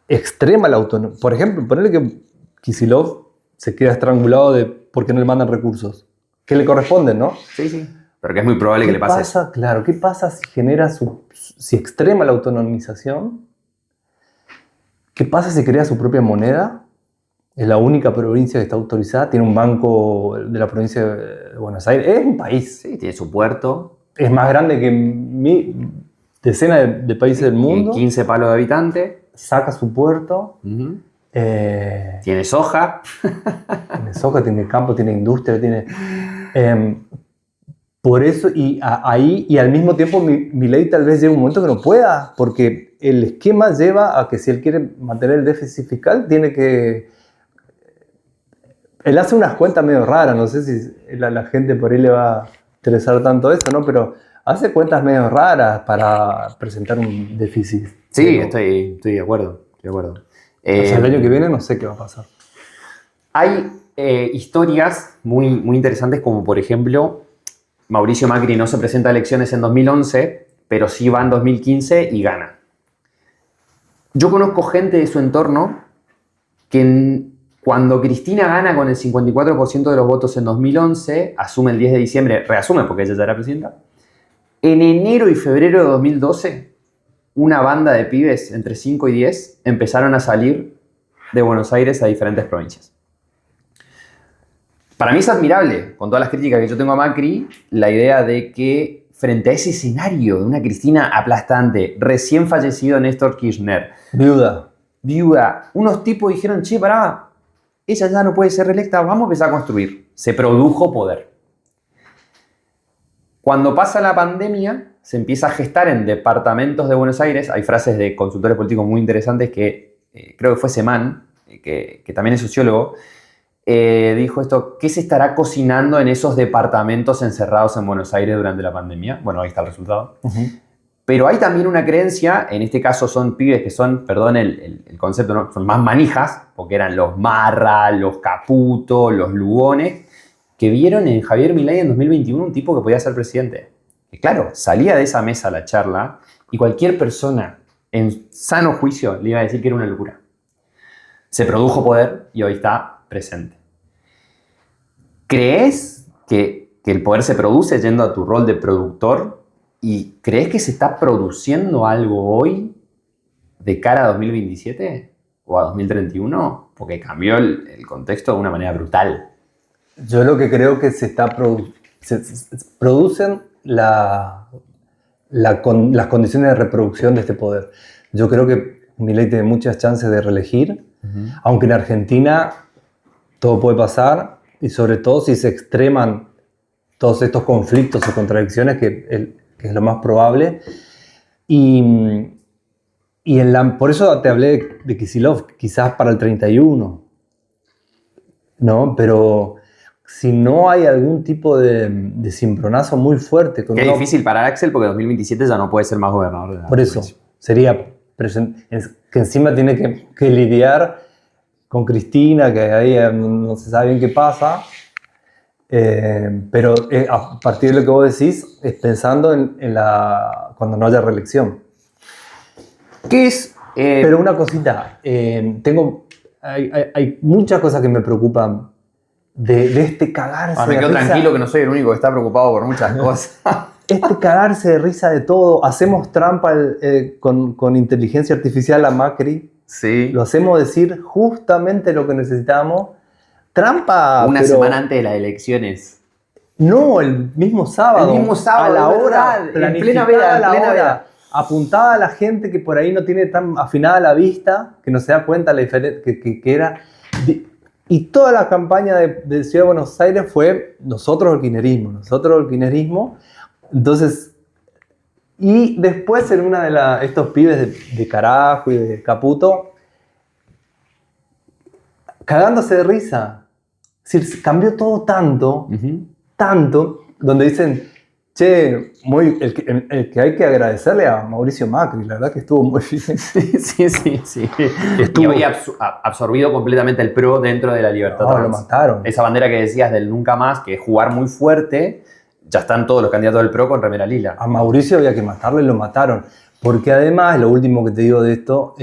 Speaker 2: extrema la autonomía... Por ejemplo, ponerle que Kicillof se queda estrangulado de por qué no le mandan recursos. Que le corresponden, ¿no?
Speaker 1: Sí. Pero que es muy probable que le pase eso.
Speaker 2: Claro, ¿qué pasa si extrema la autonomización? ¿Qué pasa si crea su propia moneda? Es la única provincia que está autorizada. Tiene un banco de la provincia de Buenos Aires. Es un país.
Speaker 1: Sí, tiene su puerto.
Speaker 2: Es más grande que decenas de países del mundo.
Speaker 1: 15 palos de habitantes.
Speaker 2: Saca su puerto.
Speaker 1: Tiene soja.
Speaker 2: Tiene soja, tiene campo, tiene industria, tiene... por eso, y al mismo tiempo Milei tal vez llegue un momento que no pueda, porque el esquema lleva a que si él quiere mantener el déficit fiscal, tiene que... Él hace unas cuentas medio raras, no sé si la gente por ahí le va a interesar tanto eso, ¿no? Pero hace cuentas medio raras para presentar un déficit.
Speaker 1: Sí, estoy de acuerdo.
Speaker 2: O sea, el año que viene no sé qué va a pasar.
Speaker 1: Hay historias muy interesantes, como por ejemplo, Mauricio Macri no se presenta a elecciones en 2011, pero sí va en 2015 y gana. Yo conozco gente de su entorno que cuando Cristina gana con el 54% de los votos en 2011, asume el 10 de diciembre, reasume porque ella ya era presidenta, en enero y febrero de 2012, una banda de pibes entre 5 y 10 empezaron a salir de Buenos Aires a diferentes provincias. Para mí es admirable, con todas las críticas que yo tengo a Macri, la idea de que frente a ese escenario de una Cristina aplastante, recién fallecido Néstor Kirchner, viuda, unos tipos dijeron, che, pará, ella ya no puede ser reelecta, vamos a empezar a construir. Se produjo poder. Cuando pasa la pandemia, se empieza a gestar en departamentos de Buenos Aires. Hay frases de consultores políticos muy interesantes que creo que fue Semán, que también es sociólogo, dijo esto: ¿qué se estará cocinando en esos departamentos encerrados en Buenos Aires durante la pandemia? Bueno, ahí está el resultado. Pero hay también una creencia, en este caso son pibes que son, perdón el concepto, ¿no? Son más manijas, porque eran los Marra, los Caputo, los Lugones, que vieron en Javier Milei en 2021 un tipo que podía ser presidente. Y claro, salía de esa mesa a la charla y cualquier persona en sano juicio le iba a decir que era una locura. Se produjo poder y hoy está presente. ¿Crees que el poder se produce yendo a tu rol de productor? ¿Y crees que se está produciendo algo hoy de cara a 2027 o a 2031? Porque cambió el contexto de una manera brutal.
Speaker 2: Yo lo que creo que se producen las condiciones de reproducción de este poder. Yo creo que Milei tiene muchas chances de reelegir, aunque en Argentina todo puede pasar, y sobre todo si se extreman todos estos conflictos o contradicciones que es lo más probable. Y por eso te hablé de Kicillof, quizás para el 31, ¿no? Pero si no hay algún tipo de cimbronazo muy fuerte...
Speaker 1: Qué difícil para Axel porque 2027 ya no puede ser más gobernador de la
Speaker 2: Por eso, sería que encima tiene que lidiar con Cristina, que ahí no se sabe bien qué pasa. Pero a partir de lo que vos decís, es pensando cuando no haya reelección.
Speaker 1: ¿Qué es?
Speaker 2: Pero una cosita, hay muchas cosas que me preocupan de este cagarse
Speaker 1: me quedo
Speaker 2: de risa.
Speaker 1: tranquilo que no soy el único que está preocupado por muchas cosas.
Speaker 2: Este cagarse de risa de todo, hacemos trampa con inteligencia artificial a Macri,
Speaker 1: Sí.
Speaker 2: lo hacemos decir justamente lo que necesitamos. Trampa,
Speaker 1: Una
Speaker 2: pero
Speaker 1: semana antes de las elecciones.
Speaker 2: no, el mismo sábado.
Speaker 1: El mismo sábado,
Speaker 2: a la
Speaker 1: es
Speaker 2: hora,
Speaker 1: verdad, en
Speaker 2: planificada
Speaker 1: plena veda,
Speaker 2: a la
Speaker 1: en plena
Speaker 2: hora,
Speaker 1: veda.
Speaker 2: apuntada a la gente que por ahí no tiene tan afinada la vista, que no se da cuenta la diferencia que era. Y toda la campaña de Ciudad de Buenos Aires fue nosotros el kirchnerismo. Entonces, y después en una de estos pibes de Carajo y de Caputo, cagándose de risa. Es decir, cambió todo tanto, donde dicen, che, el que hay que agradecerle a Mauricio Macri, la verdad que estuvo muy bien.
Speaker 1: Sí. Y había absorbido completamente el PRO dentro de la libertad trans.
Speaker 2: Lo mataron.
Speaker 1: Esa bandera que decías del nunca más, que es jugar muy fuerte, ya están todos los candidatos del PRO con remera lila.
Speaker 2: A Mauricio había que matarlo y lo mataron. Porque además, lo último que te digo de esto,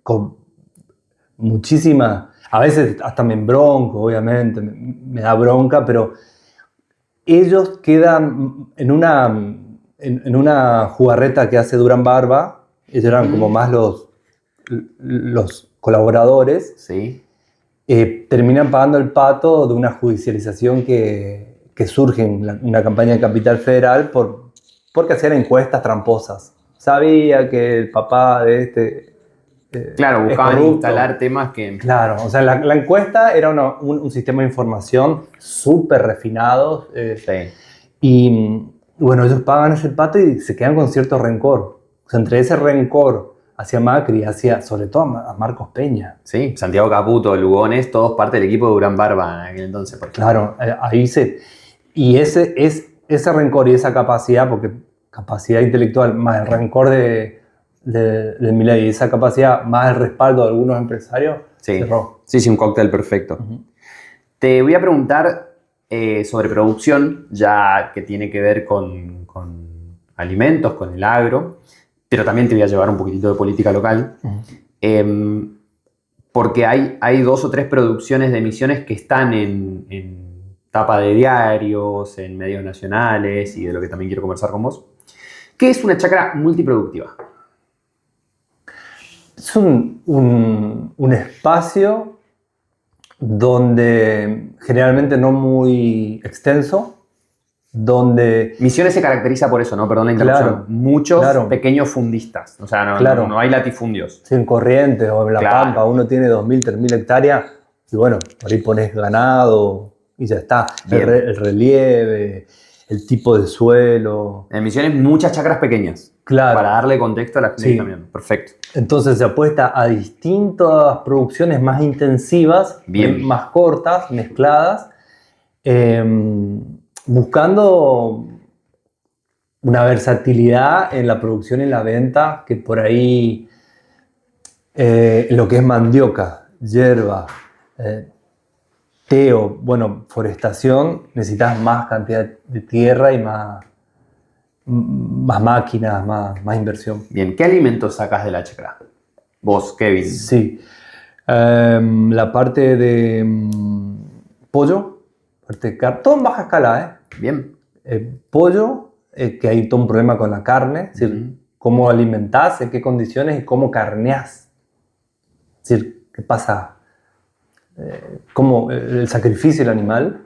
Speaker 2: con muchísima... A veces hasta me embronco, obviamente, me da bronca, pero ellos quedan en una jugarreta que hace Durán Barba. Ellos eran como más los colaboradores.
Speaker 1: Sí.
Speaker 2: Terminan pagando el pato de una judicialización que surge en una campaña de Capital Federal porque hacían encuestas tramposas. Sabía que el papá de este...
Speaker 1: Claro, buscaban instalar temas que...
Speaker 2: Claro, o sea, la encuesta era un sistema de información súper refinado.
Speaker 1: Sí.
Speaker 2: Y bueno, ellos pagan ese pato y se quedan con cierto rencor. O sea, entre ese rencor hacia Macri, sobre todo a Marcos Peña.
Speaker 1: Sí, Santiago Caputo, Lugones, todos parte del equipo de Durán Barba en aquel entonces.
Speaker 2: Claro, ahí y ese rencor y esa capacidad, porque capacidad intelectual más el rencor de Milei y esa capacidad más el respaldo de algunos empresarios, cerró.
Speaker 1: Sí, un cóctel perfecto. Te voy a preguntar sobre producción, ya que tiene que ver con alimentos, con el agro, pero también te voy a llevar un poquitito de política local, porque hay 2 o 3 producciones de emisiones que están en tapa de diarios, en medios nacionales y de lo que también quiero conversar con vos. ¿Qué es una chacra multiproductiva?
Speaker 2: Es un espacio donde generalmente no muy extenso, donde...
Speaker 1: Misiones se caracteriza por eso, ¿no? Perdón la interrupción.
Speaker 2: Claro,
Speaker 1: Muchos pequeños fundistas, o sea, no hay latifundios.
Speaker 2: Sí, en Corrientes o en La Pampa uno tiene 2.000, 3.000 hectáreas y bueno, por ahí pones ganado y ya está. El relieve, el tipo de suelo.
Speaker 1: En Misiones muchas chacras pequeñas.
Speaker 2: Claro.
Speaker 1: Para darle contexto a la gente también. Perfecto.
Speaker 2: Entonces se apuesta a distintas producciones más intensivas, más cortas, mezcladas, buscando una versatilidad en la producción y en la venta que por ahí lo que es mandioca, hierba, teo, forestación, necesitas más cantidad de tierra y más máquinas, más inversión.
Speaker 1: Bien, ¿qué alimentos sacas de la chacra? Vos, Kevin.
Speaker 2: Sí. La parte de pollo, parte de carne, todo en baja escala,
Speaker 1: Bien.
Speaker 2: Pollo, que hay todo un problema con la carne, es decir, cómo alimentás, en qué condiciones y cómo carneás. Es decir, qué pasa, cómo el sacrificio del animal.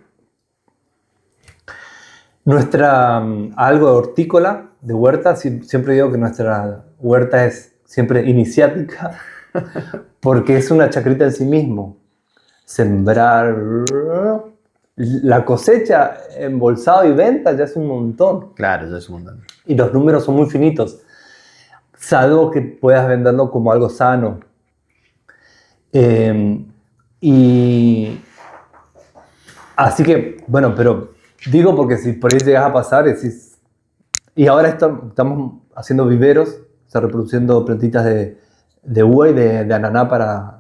Speaker 2: Algo de hortícola, de huerta, siempre digo que nuestra huerta es siempre iniciática, porque es una chacrita en sí mismo. Sembrar, La cosecha, embolsado y venta ya es un montón.
Speaker 1: Claro, ya es un montón.
Speaker 2: Y los números son muy finitos. Salvo que puedas venderlo como algo sano. Y así que, bueno, pero digo porque si por ahí llegas a pasar, decís, y ahora estamos haciendo viveros, o sea, reproduciendo plantitas de uva y de ananá para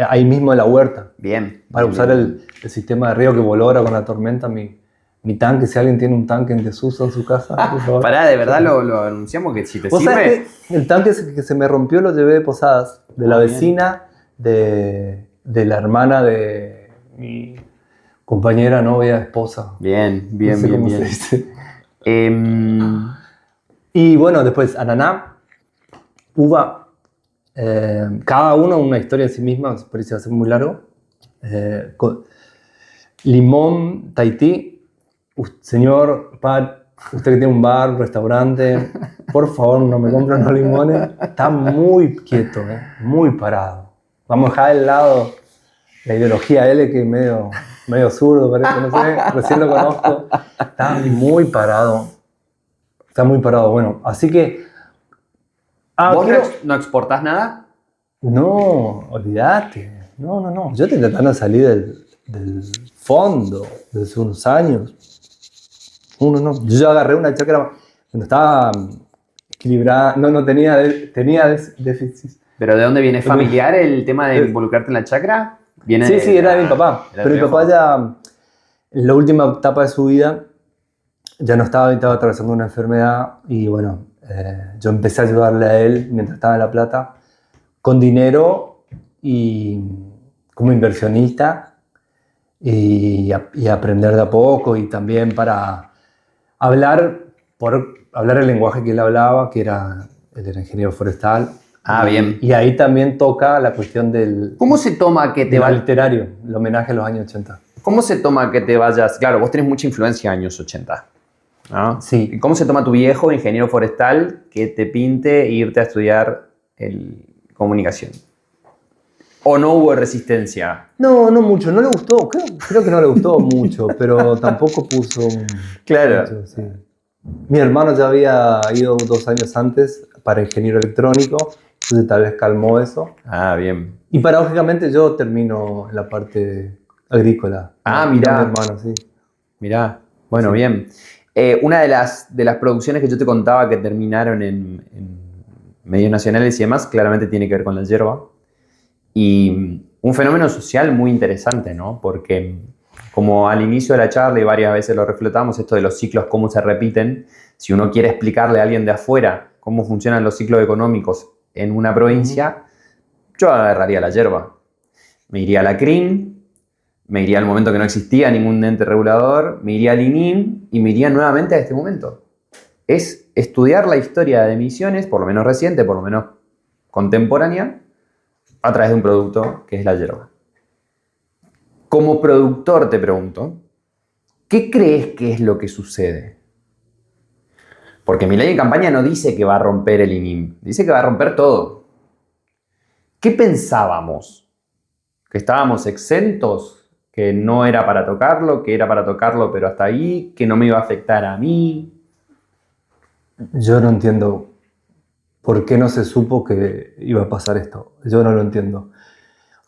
Speaker 2: ahí mismo en la huerta.
Speaker 1: Bien.
Speaker 2: Para usar el sistema de riego que voló ahora con la tormenta, mi tanque, si alguien tiene un tanque en desuso en su casa, por favor.
Speaker 1: Pará, de verdad lo anunciamos que si te
Speaker 2: ¿Vos
Speaker 1: sirve.
Speaker 2: sabés que el tanque que se me rompió lo llevé de Posadas, de la vecina, de la hermana de mi compañera, novia, esposa.
Speaker 1: Bien, bien,
Speaker 2: No sé
Speaker 1: bien,
Speaker 2: cómo
Speaker 1: bien.
Speaker 2: se dice.
Speaker 1: Em,
Speaker 2: Y bueno, después ananá, uva, cada uno una historia en sí misma, por eso va a ser muy largo. Limón, Tahití. Señor Pat, usted que tiene un bar, un restaurante, por favor no me compre unos limones. Está muy quieto, muy parado. Vamos a dejar de lado la ideología L, que es medio zurdo, parece, no sé, recién lo conozco. Está muy parado. Está muy parado, bueno, así que...
Speaker 1: ¿Vos no exportás nada?
Speaker 2: No, olvídate. No. Yo estoy tratando de salir del fondo desde unos años. No. Yo ya agarré una chacra cuando estaba equilibrada. No tenía déficit.
Speaker 1: ¿Pero de dónde viene? ¿Es familiar el tema de involucrarte en la chacra? ¿Viene
Speaker 2: Sí, era de mi papá. Pero mi papá ya, en la última etapa de su vida, ya no estaba atravesando una enfermedad. Y bueno, yo empecé a ayudarle a él mientras estaba en La Plata, con dinero y como inversionista. Y aprender de a poco y también para hablar el lenguaje que él hablaba, que era ingeniero forestal.
Speaker 1: Bien.
Speaker 2: Y ahí también toca la cuestión del...
Speaker 1: ¿Cómo se toma que te vayas?
Speaker 2: literario, el homenaje a los años 80.
Speaker 1: ¿Cómo se toma que te vayas? Claro, vos tenés mucha influencia en años 80, ¿no?
Speaker 2: Sí.
Speaker 1: ¿Cómo se toma tu viejo, ingeniero forestal, que te pinte irte a estudiar comunicación? ¿O no hubo resistencia?
Speaker 2: No mucho, no le gustó, creo que no le gustó mucho, pero tampoco puso...
Speaker 1: Claro.
Speaker 2: Mucho, sí. Mi hermano ya había ido 2 años antes para ingeniero electrónico, entonces tal vez calmó eso.
Speaker 1: Bien.
Speaker 2: Y paradójicamente yo termino en la parte agrícola.
Speaker 1: Mirá.
Speaker 2: Mi hermano, sí.
Speaker 1: Mirá, bueno,
Speaker 2: Sí.
Speaker 1: bien. Una de las producciones que yo te contaba que terminaron en medios nacionales y demás, claramente tiene que ver con la yerba. Y un fenómeno social muy interesante, ¿no? Porque como al inicio de la charla y varias veces lo reflotamos, esto de los ciclos, cómo se repiten, si uno quiere explicarle a alguien de afuera cómo funcionan los ciclos económicos en una provincia, yo agarraría la yerba. Me iría a la CRIM, me iría al momento que no existía ningún ente regulador, me iría al INIM y me iría nuevamente a este momento. Es estudiar la historia de Misiones, por lo menos reciente, por lo menos contemporánea, a través de un producto que es la yerba. Como productor te pregunto, ¿qué crees que es lo que sucede? Porque mi ley de campaña no dice que va a romper el INIM, dice que va a romper todo. ¿Qué pensábamos? ¿Que estábamos exentos? ¿Que no era para tocarlo? ¿Que era para tocarlo pero hasta ahí? ¿Que no me iba a afectar a mí?
Speaker 2: Yo no entiendo por qué no se supo que iba a pasar esto. Yo no lo entiendo.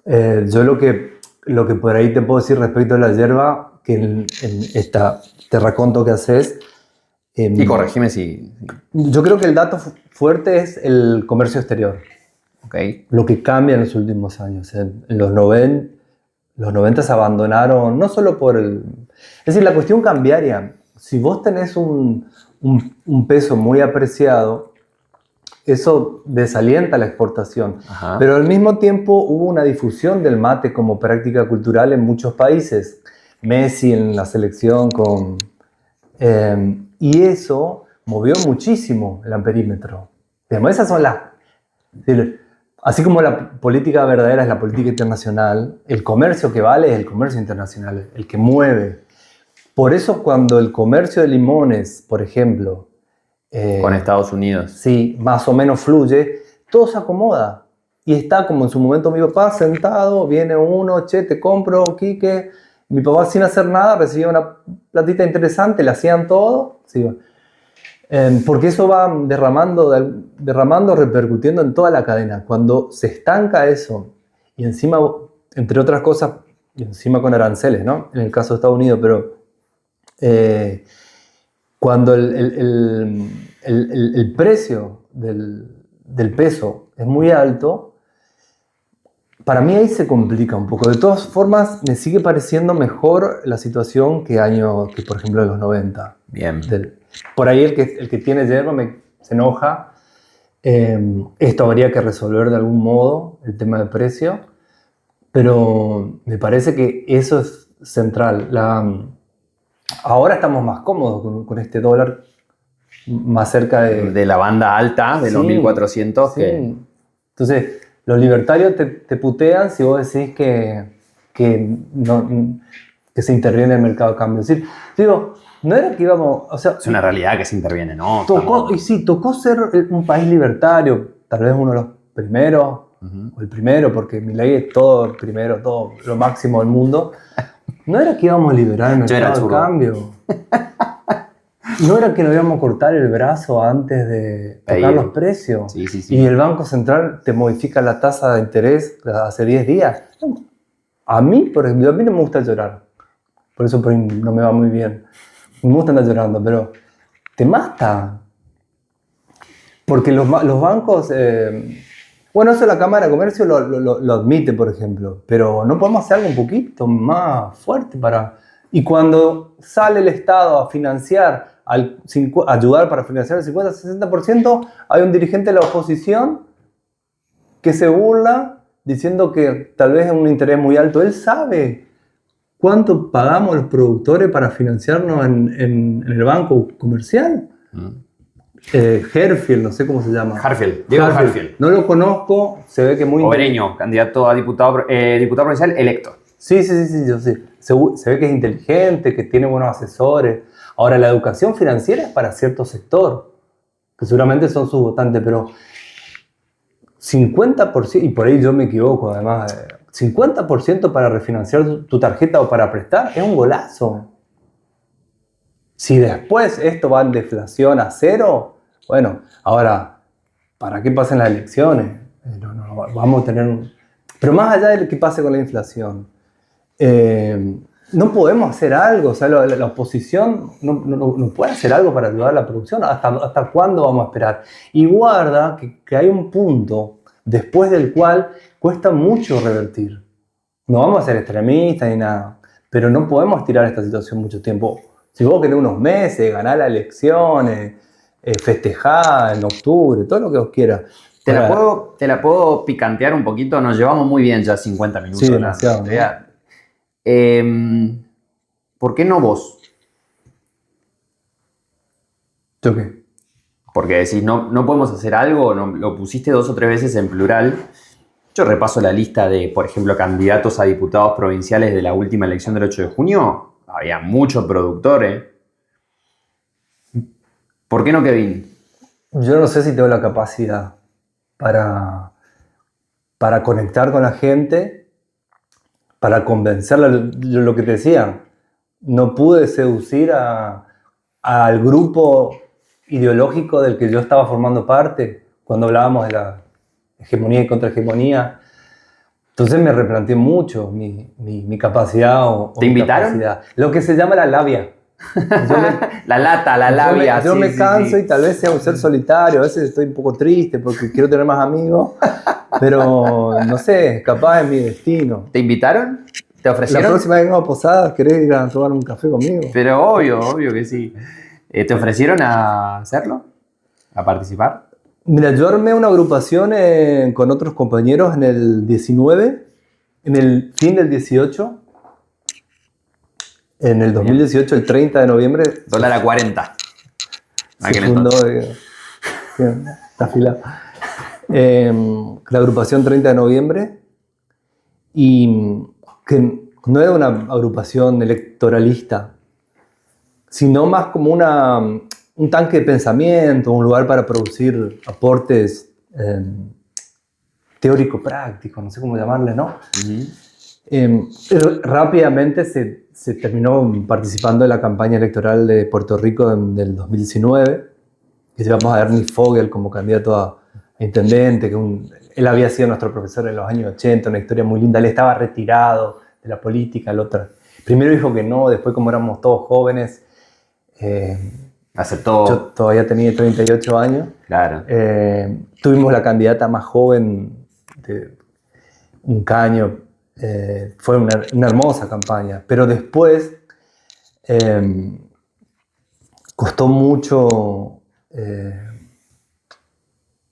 Speaker 2: Yo lo que por ahí te puedo decir respecto a la yerba, que en esta terraconto que haces...
Speaker 1: y corregime si...
Speaker 2: Yo creo que el dato fuerte es el comercio exterior.
Speaker 1: Okay.
Speaker 2: Lo que cambia en los últimos años. En los 90 se abandonaron, no solo por el... Es decir, la cuestión cambiaria. Si vos tenés un peso muy apreciado, eso desalienta la exportación.
Speaker 1: Ajá.
Speaker 2: Pero al mismo tiempo hubo una difusión del mate como práctica cultural en muchos países. Messi en la selección con... y eso movió muchísimo el amperímetro. Digamos, esas son las... Así como la política verdadera es la política internacional, el comercio que vale es el comercio internacional, el que mueve. Por eso cuando el comercio de limones, por ejemplo...
Speaker 1: con Estados Unidos.
Speaker 2: Sí, más o menos fluye, todo se acomoda. Y está como en su momento mi papá sentado, viene uno, che, te compro, Quique, Mi papá sin hacer nada recibía una platita interesante, le hacían todo, sí, porque eso va derramando, repercutiendo en toda la cadena. Cuando se estanca eso, y encima, entre otras cosas, y encima con aranceles, ¿no? En el caso de Estados Unidos, pero cuando el precio del peso es muy alto, para mí ahí se complica un poco. De todas formas, me sigue pareciendo mejor la situación que por ejemplo, de los 90.
Speaker 1: Bien.
Speaker 2: Por ahí el que tiene yerba se enoja. Esto habría que resolver de algún modo, el tema del precio. Pero me parece que eso es central. Ahora estamos más cómodos con este dólar más cerca
Speaker 1: de la banda alta, de los 1400.
Speaker 2: Sí. Entonces, los libertarios te putean si vos decís que se interviene en el mercado de cambio. Es decir, digo, no era que íbamos... O sea,
Speaker 1: es una realidad que se interviene, ¿no?
Speaker 2: Tocó ser un país libertario, tal vez uno de los primeros, o el primero, porque Milei es todo primero, todo lo máximo del mundo. No era que íbamos a liberar el mercado de cambio. No era que nos íbamos a cortar el brazo antes de tocar los precios.
Speaker 1: Sí.
Speaker 2: Y el Banco Central te modifica la tasa de interés hace 10 días. A mí, por ejemplo, a mí no me gusta llorar. Por eso no me va muy bien. Me gusta andar llorando, pero te mata. Porque los bancos... bueno, eso la Cámara de Comercio lo admite, por ejemplo. Pero no podemos hacer algo un poquito más fuerte para... Y cuando sale el Estado a financiar, ayudar para financiar el 50-60%, hay un dirigente de la oposición que se burla diciendo que tal vez es un interés muy alto. Él sabe cuánto pagamos los productores para financiarnos en el banco comercial. Herfield, no sé cómo se llama.
Speaker 1: Diego Herfield.
Speaker 2: No lo conozco, se ve que muy...
Speaker 1: Obereño, candidato a diputado provincial electo.
Speaker 2: Sí, yo sé. Se ve que es inteligente, que tiene buenos asesores. Ahora, la educación financiera es para cierto sector, que seguramente son sus votantes, pero 50%, y por ahí yo me equivoco además, 50% para refinanciar tu tarjeta o para prestar es un golazo. Si después esto va en deflación a cero, bueno, ahora, ¿para qué pasen las elecciones? No, vamos a tener... Pero más allá de lo que pase con la inflación, no podemos hacer algo, o sea, la oposición no puede hacer algo para ayudar a la producción. ¿Hasta cuándo vamos a esperar? Y guarda que hay un punto después del cual cuesta mucho revertir. No vamos a ser extremistas ni nada, pero no podemos tirar esta situación mucho tiempo. Si vos querés unos meses, ganar las elecciones, festejar en octubre, todo lo que vos quieras.
Speaker 1: ¿Te la puedo picantear un poquito? Nos llevamos muy bien ya 50 minutos.
Speaker 2: Sí, demasiado.
Speaker 1: ¿Por qué no vos?
Speaker 2: ¿Yo qué?
Speaker 1: Porque decís, no podemos hacer algo, lo pusiste 2 o 3 veces en plural. Yo repaso la lista de, por ejemplo, candidatos a diputados provinciales de la última elección del 8 de junio. Había muchos productores. ¿Por qué no Kevin?
Speaker 2: Yo no sé si tengo la capacidad para conectar con la gente, para convencerla. Lo que te decía, no pude seducir al grupo ideológico del que yo estaba formando parte cuando hablábamos de la hegemonía y contrahegemonía. Entonces me replanteé mucho mi capacidad o
Speaker 1: ¿Te invitaron?
Speaker 2: capacidad. Lo que se llama la labia.
Speaker 1: La labia.
Speaker 2: Yo me canso y tal vez sea un ser solitario. A veces estoy un poco triste porque quiero tener más amigos. Pero no sé, capaz es mi destino.
Speaker 1: ¿Te invitaron? ¿Te ofrecieron?
Speaker 2: La próxima vez que vamos a Posadas, ¿querés ir a tomar un café conmigo?
Speaker 1: Pero obvio que sí. ¿Te ofrecieron a hacerlo? ¿A participar?
Speaker 2: Mira, yo armé una agrupación con otros compañeros en el 19, en el fin del 18. En el 2018, el 30 de noviembre.
Speaker 1: Dólar a 40.
Speaker 2: Se fundó, está afilado. La agrupación 30 de noviembre. Y que no era una agrupación electoralista, sino más como un tanque de pensamiento, un lugar para producir aportes teórico-prácticos, no sé cómo llamarle, ¿no? Rápidamente se terminó participando en la campaña electoral de Puerto Rico del 2019, que llevamos a Ernie Fogel como candidato a intendente, él había sido nuestro profesor en los años 80, una historia muy linda. Él estaba retirado de la política. Primero dijo que no, después como éramos todos jóvenes,
Speaker 1: aceptó.
Speaker 2: Yo todavía tenía 38 años.
Speaker 1: Claro.
Speaker 2: Tuvimos la candidata más joven de un caño. Fue una hermosa campaña, pero después costó mucho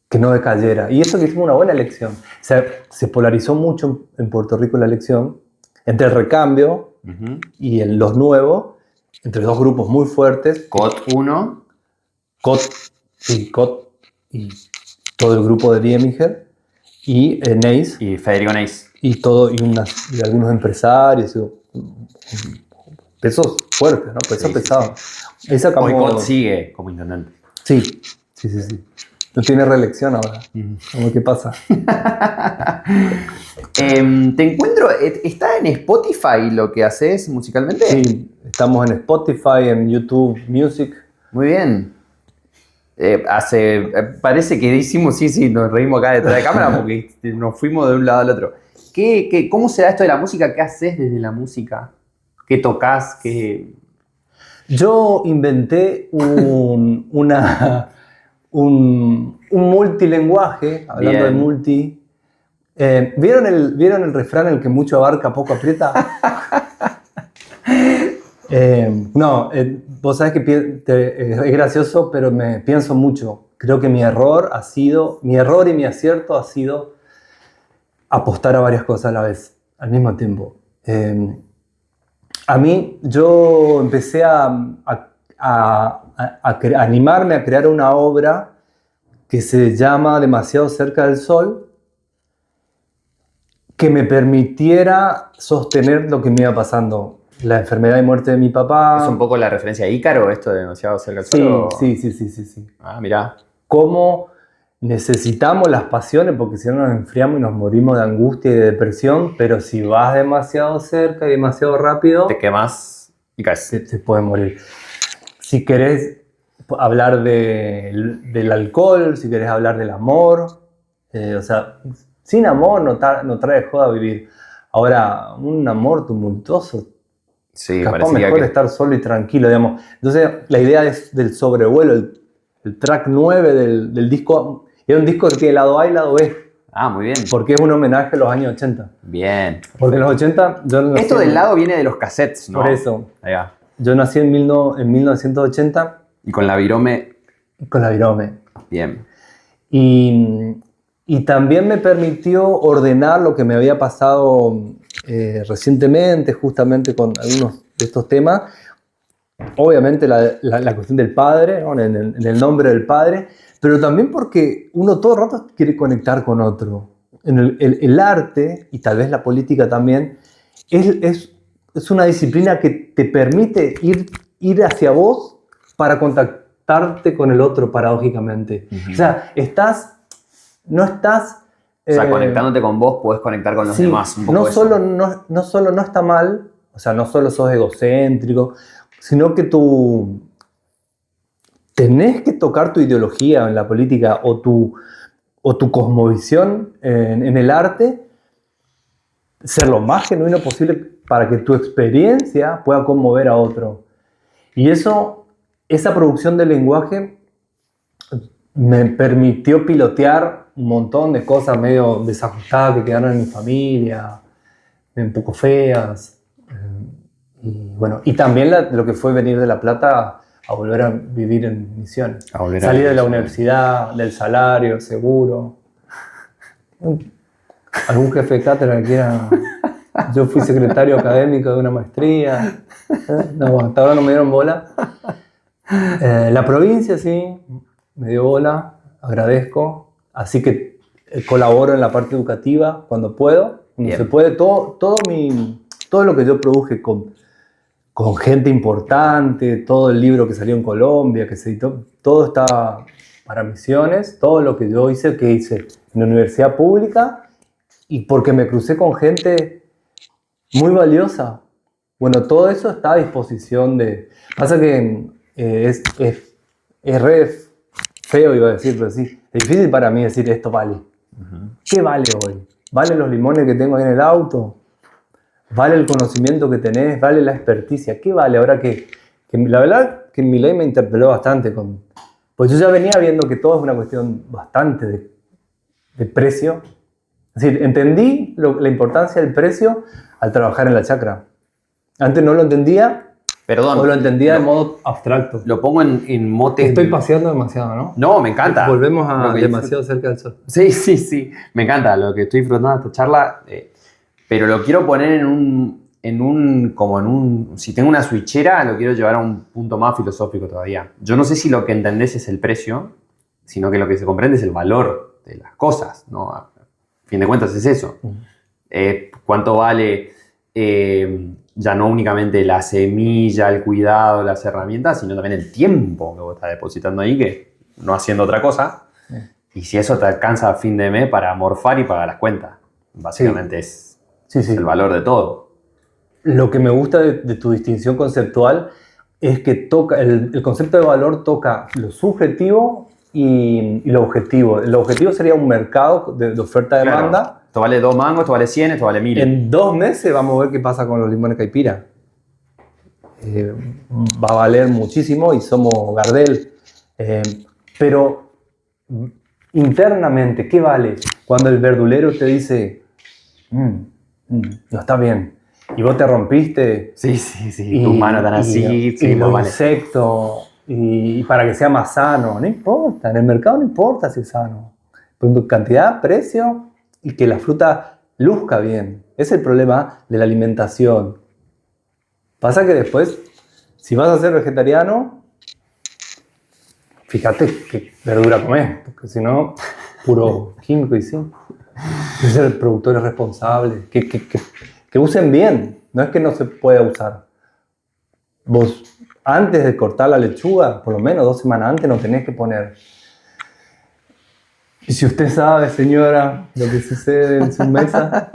Speaker 2: que no decayera. Y eso que hicimos una buena elección. Se polarizó mucho en Puerto Rico la elección entre el recambio y los nuevos, entre dos grupos muy fuertes.
Speaker 1: COT 1.
Speaker 2: COT y todo el grupo de Diemiger y Neis.
Speaker 1: Y Federico Neis.
Speaker 2: Y algunos empresarios. Pesos fuertes, ¿no? Pesos pesados.
Speaker 1: Sí. Hoy COT sigue como intendente.
Speaker 2: Sí. No tiene reelección ahora. Como qué pasa.
Speaker 1: Te encuentro, ¿está en Spotify lo que haces musicalmente?
Speaker 2: Sí, estamos en Spotify, en YouTube Music.
Speaker 1: Muy bien. Parece que hicimos, sí, nos reímos acá detrás de cámara porque nos fuimos de un lado al otro. ¿Cómo se da esto de la música? ¿Qué haces desde la música? ¿Qué tocas?
Speaker 2: Yo inventé un multilenguaje, hablando de multi. ¿Vieron el refrán, el que mucho abarca, poco aprieta? Vos sabés que es gracioso, pero me pienso mucho. Creo que mi error y mi acierto ha sido apostar a varias cosas a la vez, al mismo tiempo. Yo empecé a animarme a crear una obra que se llama Demasiado cerca del sol, que me permitiera sostener lo que me iba pasando. La enfermedad y muerte de mi papá.
Speaker 1: ¿Es un poco la referencia a Ícaro, esto de Demasiado cerca del sol?
Speaker 2: Sí.
Speaker 1: Ah, mirá.
Speaker 2: Cómo necesitamos las pasiones, porque si no nos enfriamos y nos morimos de angustia y de depresión, pero si vas demasiado cerca y demasiado rápido,
Speaker 1: te quemas y caes.
Speaker 2: Te puedes morir. Si querés hablar del alcohol, si querés hablar del amor, sin amor no trae joda vivir. Ahora, un amor tumultuoso,
Speaker 1: sí,
Speaker 2: capaz mejor estar solo y tranquilo, digamos. Entonces, la idea del sobrevuelo, el track 9 del disco, es un disco que tiene lado A y lado B.
Speaker 1: Ah, muy bien.
Speaker 2: Porque es un homenaje a los años 80.
Speaker 1: Bien.
Speaker 2: Porque en los 80...
Speaker 1: Esto del lado viene de los cassettes, ¿no?
Speaker 2: Por eso.
Speaker 1: Ahí va.
Speaker 2: Yo nací en 1980.
Speaker 1: Y con la Virome.
Speaker 2: Con la Virome.
Speaker 1: Bien.
Speaker 2: Y también me permitió ordenar lo que me había pasado recientemente, justamente con algunos de estos temas. Obviamente la cuestión del padre, ¿no? en el nombre del padre, pero también porque uno todo el rato quiere conectar con otro. El arte, y tal vez la política también, es una disciplina que te permite ir hacia vos para contactarte con el otro, paradójicamente.
Speaker 1: Uh-huh.
Speaker 2: O sea, no estás...
Speaker 1: conectándote con vos, podés conectar con los demás. Un poco
Speaker 2: no solo no está mal, o sea, no solo sos egocéntrico, sino que tú tenés que tocar tu ideología en la política o tu cosmovisión en el arte, ser lo más genuino posible para que tu experiencia pueda conmover a otro. Y esa producción del lenguaje me permitió pilotear un montón de cosas medio desajustadas que quedaron en mi familia, un poco feas. Y también lo que fue venir de La Plata a volver a vivir en Misiones. Salir de la universidad, del salario, seguro. Algún jefe de cátedra que quiera... Yo fui secretario académico de una maestría. No, hasta ahora no me dieron bola. La provincia sí, me dio bola, agradezco. Así que colaboro en la parte educativa cuando puedo. Cuando se puede, todo lo que yo produje con gente importante, todo el libro que salió en Colombia, que se editó, todo está para Misiones. Todo lo que yo hice en la universidad pública, y porque me crucé con gente muy valiosa. Bueno, todo eso está a disposición de... Pasa que es re feo, iba a decir, pero sí, es difícil para mí decir esto vale. ¿Qué vale hoy? ¿Vale los limones que tengo ahí en el auto? ¿Vale el conocimiento que tenés? ¿Vale la experticia? ¿Qué vale? Ahora que la verdad que Milei me interpeló bastante pues yo ya venía viendo que todo es una cuestión bastante de precio. Es decir, entendí la importancia del precio al trabajar en la chacra. Antes no lo entendía,
Speaker 1: Perdón.
Speaker 2: o lo entendía de modo abstracto.
Speaker 1: Lo pongo en motes.
Speaker 2: Estoy paseando demasiado, ¿no?
Speaker 1: No, me encanta.
Speaker 2: Volvemos a demasiado cerca del sol.
Speaker 1: Sí. Me encanta lo que estoy disfrutando de esta charla. Pero lo quiero poner si tengo una switchera, lo quiero llevar a un punto más filosófico todavía. Yo no sé si lo que entendés es el precio, sino que lo que se comprende es el valor de las cosas, ¿no? A fin de cuentas es eso. ¿Cuánto vale ya no únicamente la semilla, el cuidado, las herramientas, sino también el tiempo que vos estás depositando ahí, que no haciendo otra cosa? Y si eso te alcanza a fin de mes para morfar y pagar las cuentas. Básicamente es el valor de todo.
Speaker 2: Lo que me gusta de tu distinción conceptual es que toca el concepto de valor toca lo subjetivo y lo objetivo. El objetivo sería un mercado de oferta-demanda.
Speaker 1: Claro. Esto vale 2 mangos, esto vale 100, esto vale 1000.
Speaker 2: En 2 meses vamos a ver qué pasa con los limones caipira. Va a valer muchísimo y somos Gardel. Pero internamente, ¿qué vale? Cuando el verdulero te dice, no está bien, y vos te rompiste.
Speaker 1: Sí. Tus manos están así.
Speaker 2: Y los insectos, y para que sea más sano. No importa, en el mercado no importa si es sano. Cantidad, precio y que la fruta luzca bien. Es el problema de la alimentación. Pasa que después, si vas a ser vegetariano, fíjate qué verdura comes, porque si no, puro químico y sí. Que ser productores responsables, que usen bien, no es que no se pueda usar. Vos, antes de cortar la lechuga, por lo menos 2 semanas antes, no tenés que poner. Y si usted sabe, señora, lo que sucede en su mesa.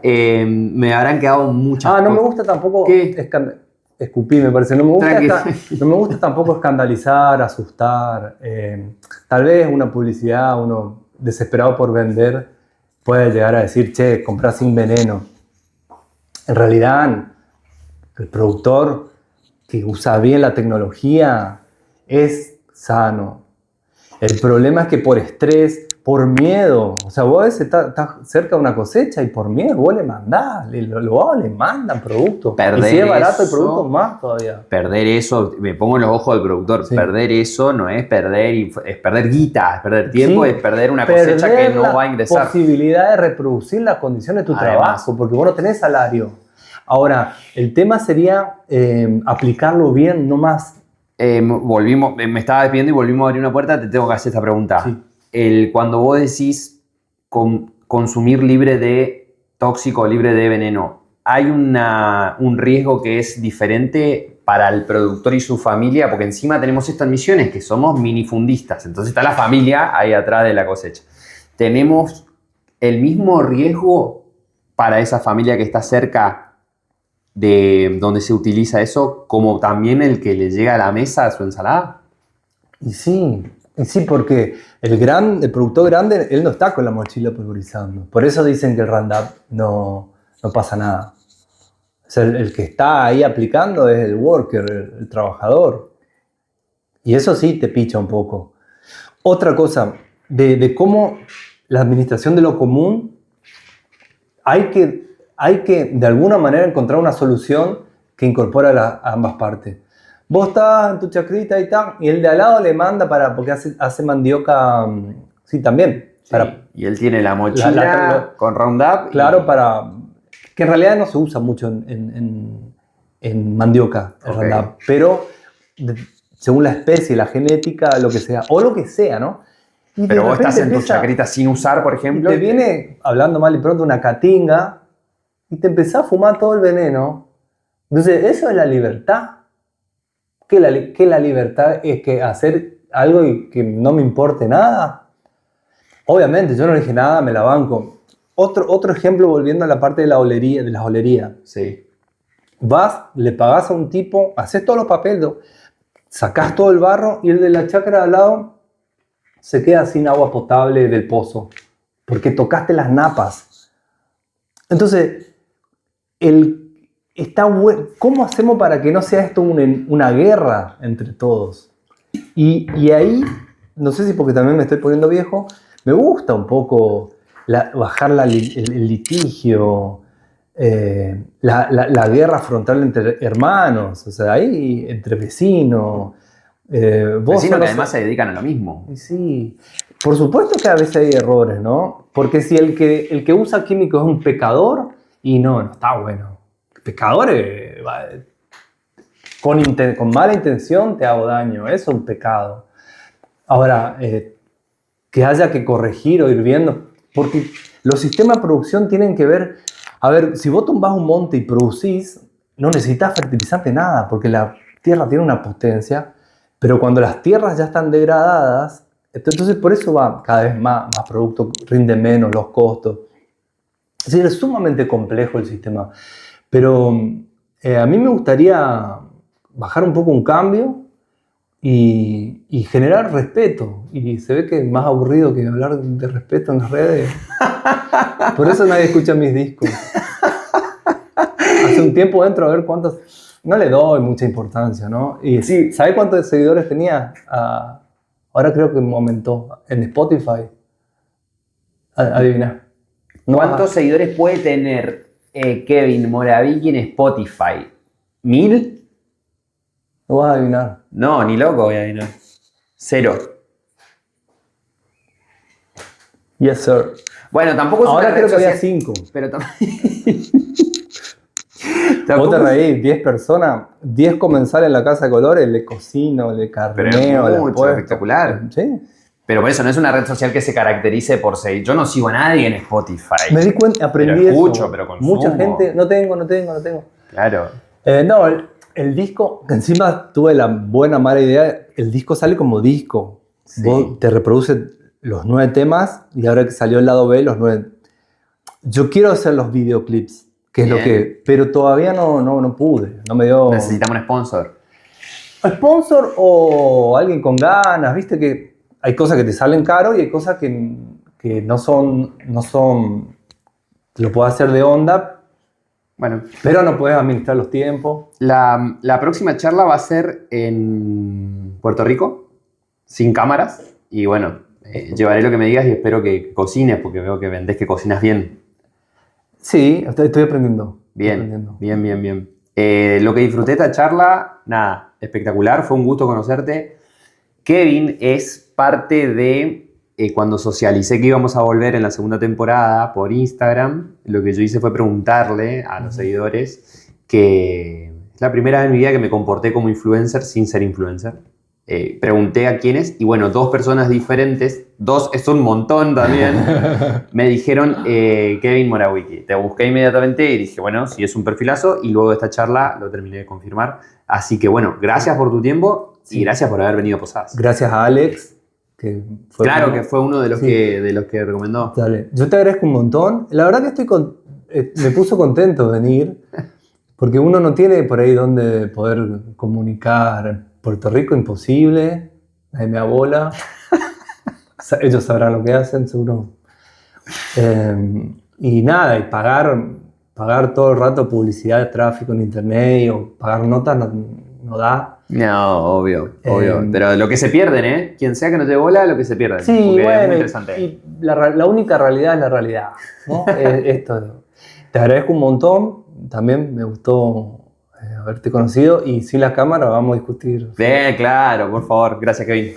Speaker 1: Me habrán quedado muchas cosas.
Speaker 2: No me gusta tampoco escupir, me parece. No me gusta tampoco escandalizar, asustar. Tal vez una publicidad, uno desesperado por vender, puede llegar a decir, che, comprá sin veneno. En realidad, el productor que usa bien la tecnología es sano. El problema es que por estrés, por miedo, o sea, vos a veces estás cerca de una cosecha y por miedo vos le mandás, le mandan productos. Y si es barato el producto, más todavía.
Speaker 1: Perder eso, me pongo en los ojos del productor, perder eso no es perder, es perder guita, es perder tiempo, es perder una cosecha que no va a ingresar.
Speaker 2: La posibilidad de reproducir las condiciones de tu trabajo, porque vos no tenés salario. Ahora, el tema sería aplicarlo bien, no más.
Speaker 1: Me estaba despidiendo y volvimos a abrir una puerta, te tengo que hacer esta pregunta. Sí. Cuando vos decís consumir libre de tóxico, libre de veneno, ¿hay un riesgo que es diferente para el productor y su familia? Porque encima tenemos estas misiones que somos minifundistas, entonces está la familia ahí atrás de la cosecha. ¿Tenemos el mismo riesgo para esa familia que está cerca de donde se utiliza eso, como también el que le llega a la mesa a su ensalada?
Speaker 2: Y sí, porque el productor grande, él no está con la mochila pulverizando. Por eso dicen que el Roundup no pasa nada. O sea, el que está ahí aplicando es el worker, el trabajador. Y eso sí te picha un poco. Otra cosa, de cómo la administración de lo común hay que de alguna manera encontrar una solución que incorpore a ambas partes. Vos estás en tu chacrita y el de al lado le manda porque hace mandioca, sí, también.
Speaker 1: Sí, y él tiene la mochila con Roundup.
Speaker 2: Claro, que en realidad no se usa mucho en mandioca, el Roundup, pero según la especie, la genética, lo que sea, ¿no? Y
Speaker 1: pero vos estás en tu chacrita sin usar, por ejemplo.
Speaker 2: Y te viene, hablando mal y pronto, una catinga y te empezás a fumar todo el veneno. Entonces, eso es la libertad. ¿Qué la libertad es que hacer algo y que no me importe nada? Obviamente, yo no dije nada, me la banco. otro ejemplo, volviendo a la parte de la olería, de las olerías.
Speaker 1: Sí.
Speaker 2: Vas, le pagás a un tipo, haces todos los papeles, sacás todo el barro y el de la chacra de al lado se queda sin agua potable del pozo porque tocaste las napas. Entonces, ¿cómo hacemos para que no sea esto una guerra entre todos? Y ahí, no sé si porque también me estoy poniendo viejo, me gusta un poco bajar el litigio, la guerra frontal entre hermanos, o sea, ahí entre vecinos.
Speaker 1: Vecinos que además se dedican a lo mismo.
Speaker 2: Sí, por supuesto que a veces hay errores, ¿no? Porque si el que usa químicos es un pecador, y no está bueno. Pecadores, con mala intención te hago daño, eso es un pecado. Ahora, que haya que corregir o ir viendo, porque los sistemas de producción tienen que ver, a ver, si vos tumbás un monte y producís, no necesitas fertilizante nada, porque la tierra tiene una potencia, pero cuando las tierras ya están degradadas, entonces por eso va cada vez más producto, rinde menos los costos. Es decir, es sumamente complejo el sistema, pero a mí me gustaría bajar un poco un cambio y generar respeto. Y se ve que es más aburrido que hablar de respeto en las redes. Por eso nadie escucha mis discos. Hace un tiempo entro a ver cuántos... No le doy mucha importancia, ¿no? Y sí, ¿sabes cuántos seguidores tenía? Ahora creo que aumentó. En Spotify. Adivina.
Speaker 1: ¿Cuántos seguidores puede tener Kevin Moravicki en Spotify? ¿1000?
Speaker 2: No vas a adivinar.
Speaker 1: No, ni loco voy a adivinar. 0.
Speaker 2: Yes, sir.
Speaker 1: Bueno, tampoco es
Speaker 2: ahora
Speaker 1: una
Speaker 2: creo
Speaker 1: red
Speaker 2: que había
Speaker 1: social,
Speaker 2: 5.
Speaker 1: pero
Speaker 2: Vos te reís, 10 personas, 10 comensales en la casa de colores, le cocino, le carneo,
Speaker 1: pero es
Speaker 2: le
Speaker 1: mucho,
Speaker 2: puesto.
Speaker 1: espectacular.
Speaker 2: Sí.
Speaker 1: Pero por eso no es una red social que se caracterice por seguir. Yo no sigo a nadie en Spotify.
Speaker 2: Me di cuenta, aprendí
Speaker 1: pero escucho,
Speaker 2: eso.
Speaker 1: pero consumo.
Speaker 2: Mucha gente, no tengo.
Speaker 1: Claro.
Speaker 2: No, el disco, encima tuve la buena, mala idea, el disco sale como disco.
Speaker 1: Sí.
Speaker 2: Vos te reproduce los 9 temas y ahora que salió el lado B, los 9. Yo quiero hacer los videoclips, que es
Speaker 1: Bien.
Speaker 2: lo que... Pero todavía no pude, no me dio...
Speaker 1: Necesitamos un sponsor.
Speaker 2: Sponsor o alguien con ganas, viste que hay cosas que te salen caro y hay cosas que no son, te lo puedo hacer de onda,
Speaker 1: Bueno,
Speaker 2: pero no puedes administrar los tiempos.
Speaker 1: la próxima charla va a ser en Puerto Rico, sin cámaras. Y bueno, llevaré lo que me digas y espero que cocines, porque veo que vendés que cocinas bien.
Speaker 2: Sí, estoy aprendiendo.
Speaker 1: Bien. Lo que disfruté esta charla, nada, espectacular, fue un gusto conocerte. Kevin es parte de cuando socialicé que íbamos a volver en la segunda temporada por Instagram, lo que yo hice fue preguntarle a los seguidores que es la primera vez en mi vida que me comporté como influencer sin ser influencer. Pregunté a quiénes y bueno, 2 personas diferentes, 2 es un montón también, me dijeron Kevin Moravicki. Te busqué inmediatamente y dije, bueno, si es un perfilazo, y luego de esta charla lo terminé de confirmar. Así que bueno, gracias por tu tiempo y gracias por haber venido a Posadas.
Speaker 2: Gracias a Alex, que fue
Speaker 1: que fue uno de los, de los que recomendó.
Speaker 2: Dale. Yo te agradezco un montón. La verdad que me puso contento venir, porque uno no tiene por ahí donde poder comunicar. Puerto Rico, imposible. Nadie me abola. Ellos sabrán lo que hacen, seguro. Y nada, y pagar todo el rato publicidad de tráfico en internet o pagar notas no da.
Speaker 1: No, obvio. Pero lo que se pierden, quien sea que no te bola, lo que se pierden.
Speaker 2: Sí,
Speaker 1: porque
Speaker 2: bueno,
Speaker 1: es muy interesante.
Speaker 2: y la única realidad es la realidad, ¿no? Esto. Te agradezco un montón. También me gustó haberte conocido y sin la cámara vamos a discutir.
Speaker 1: Bien, claro, por favor. Gracias, Kevin.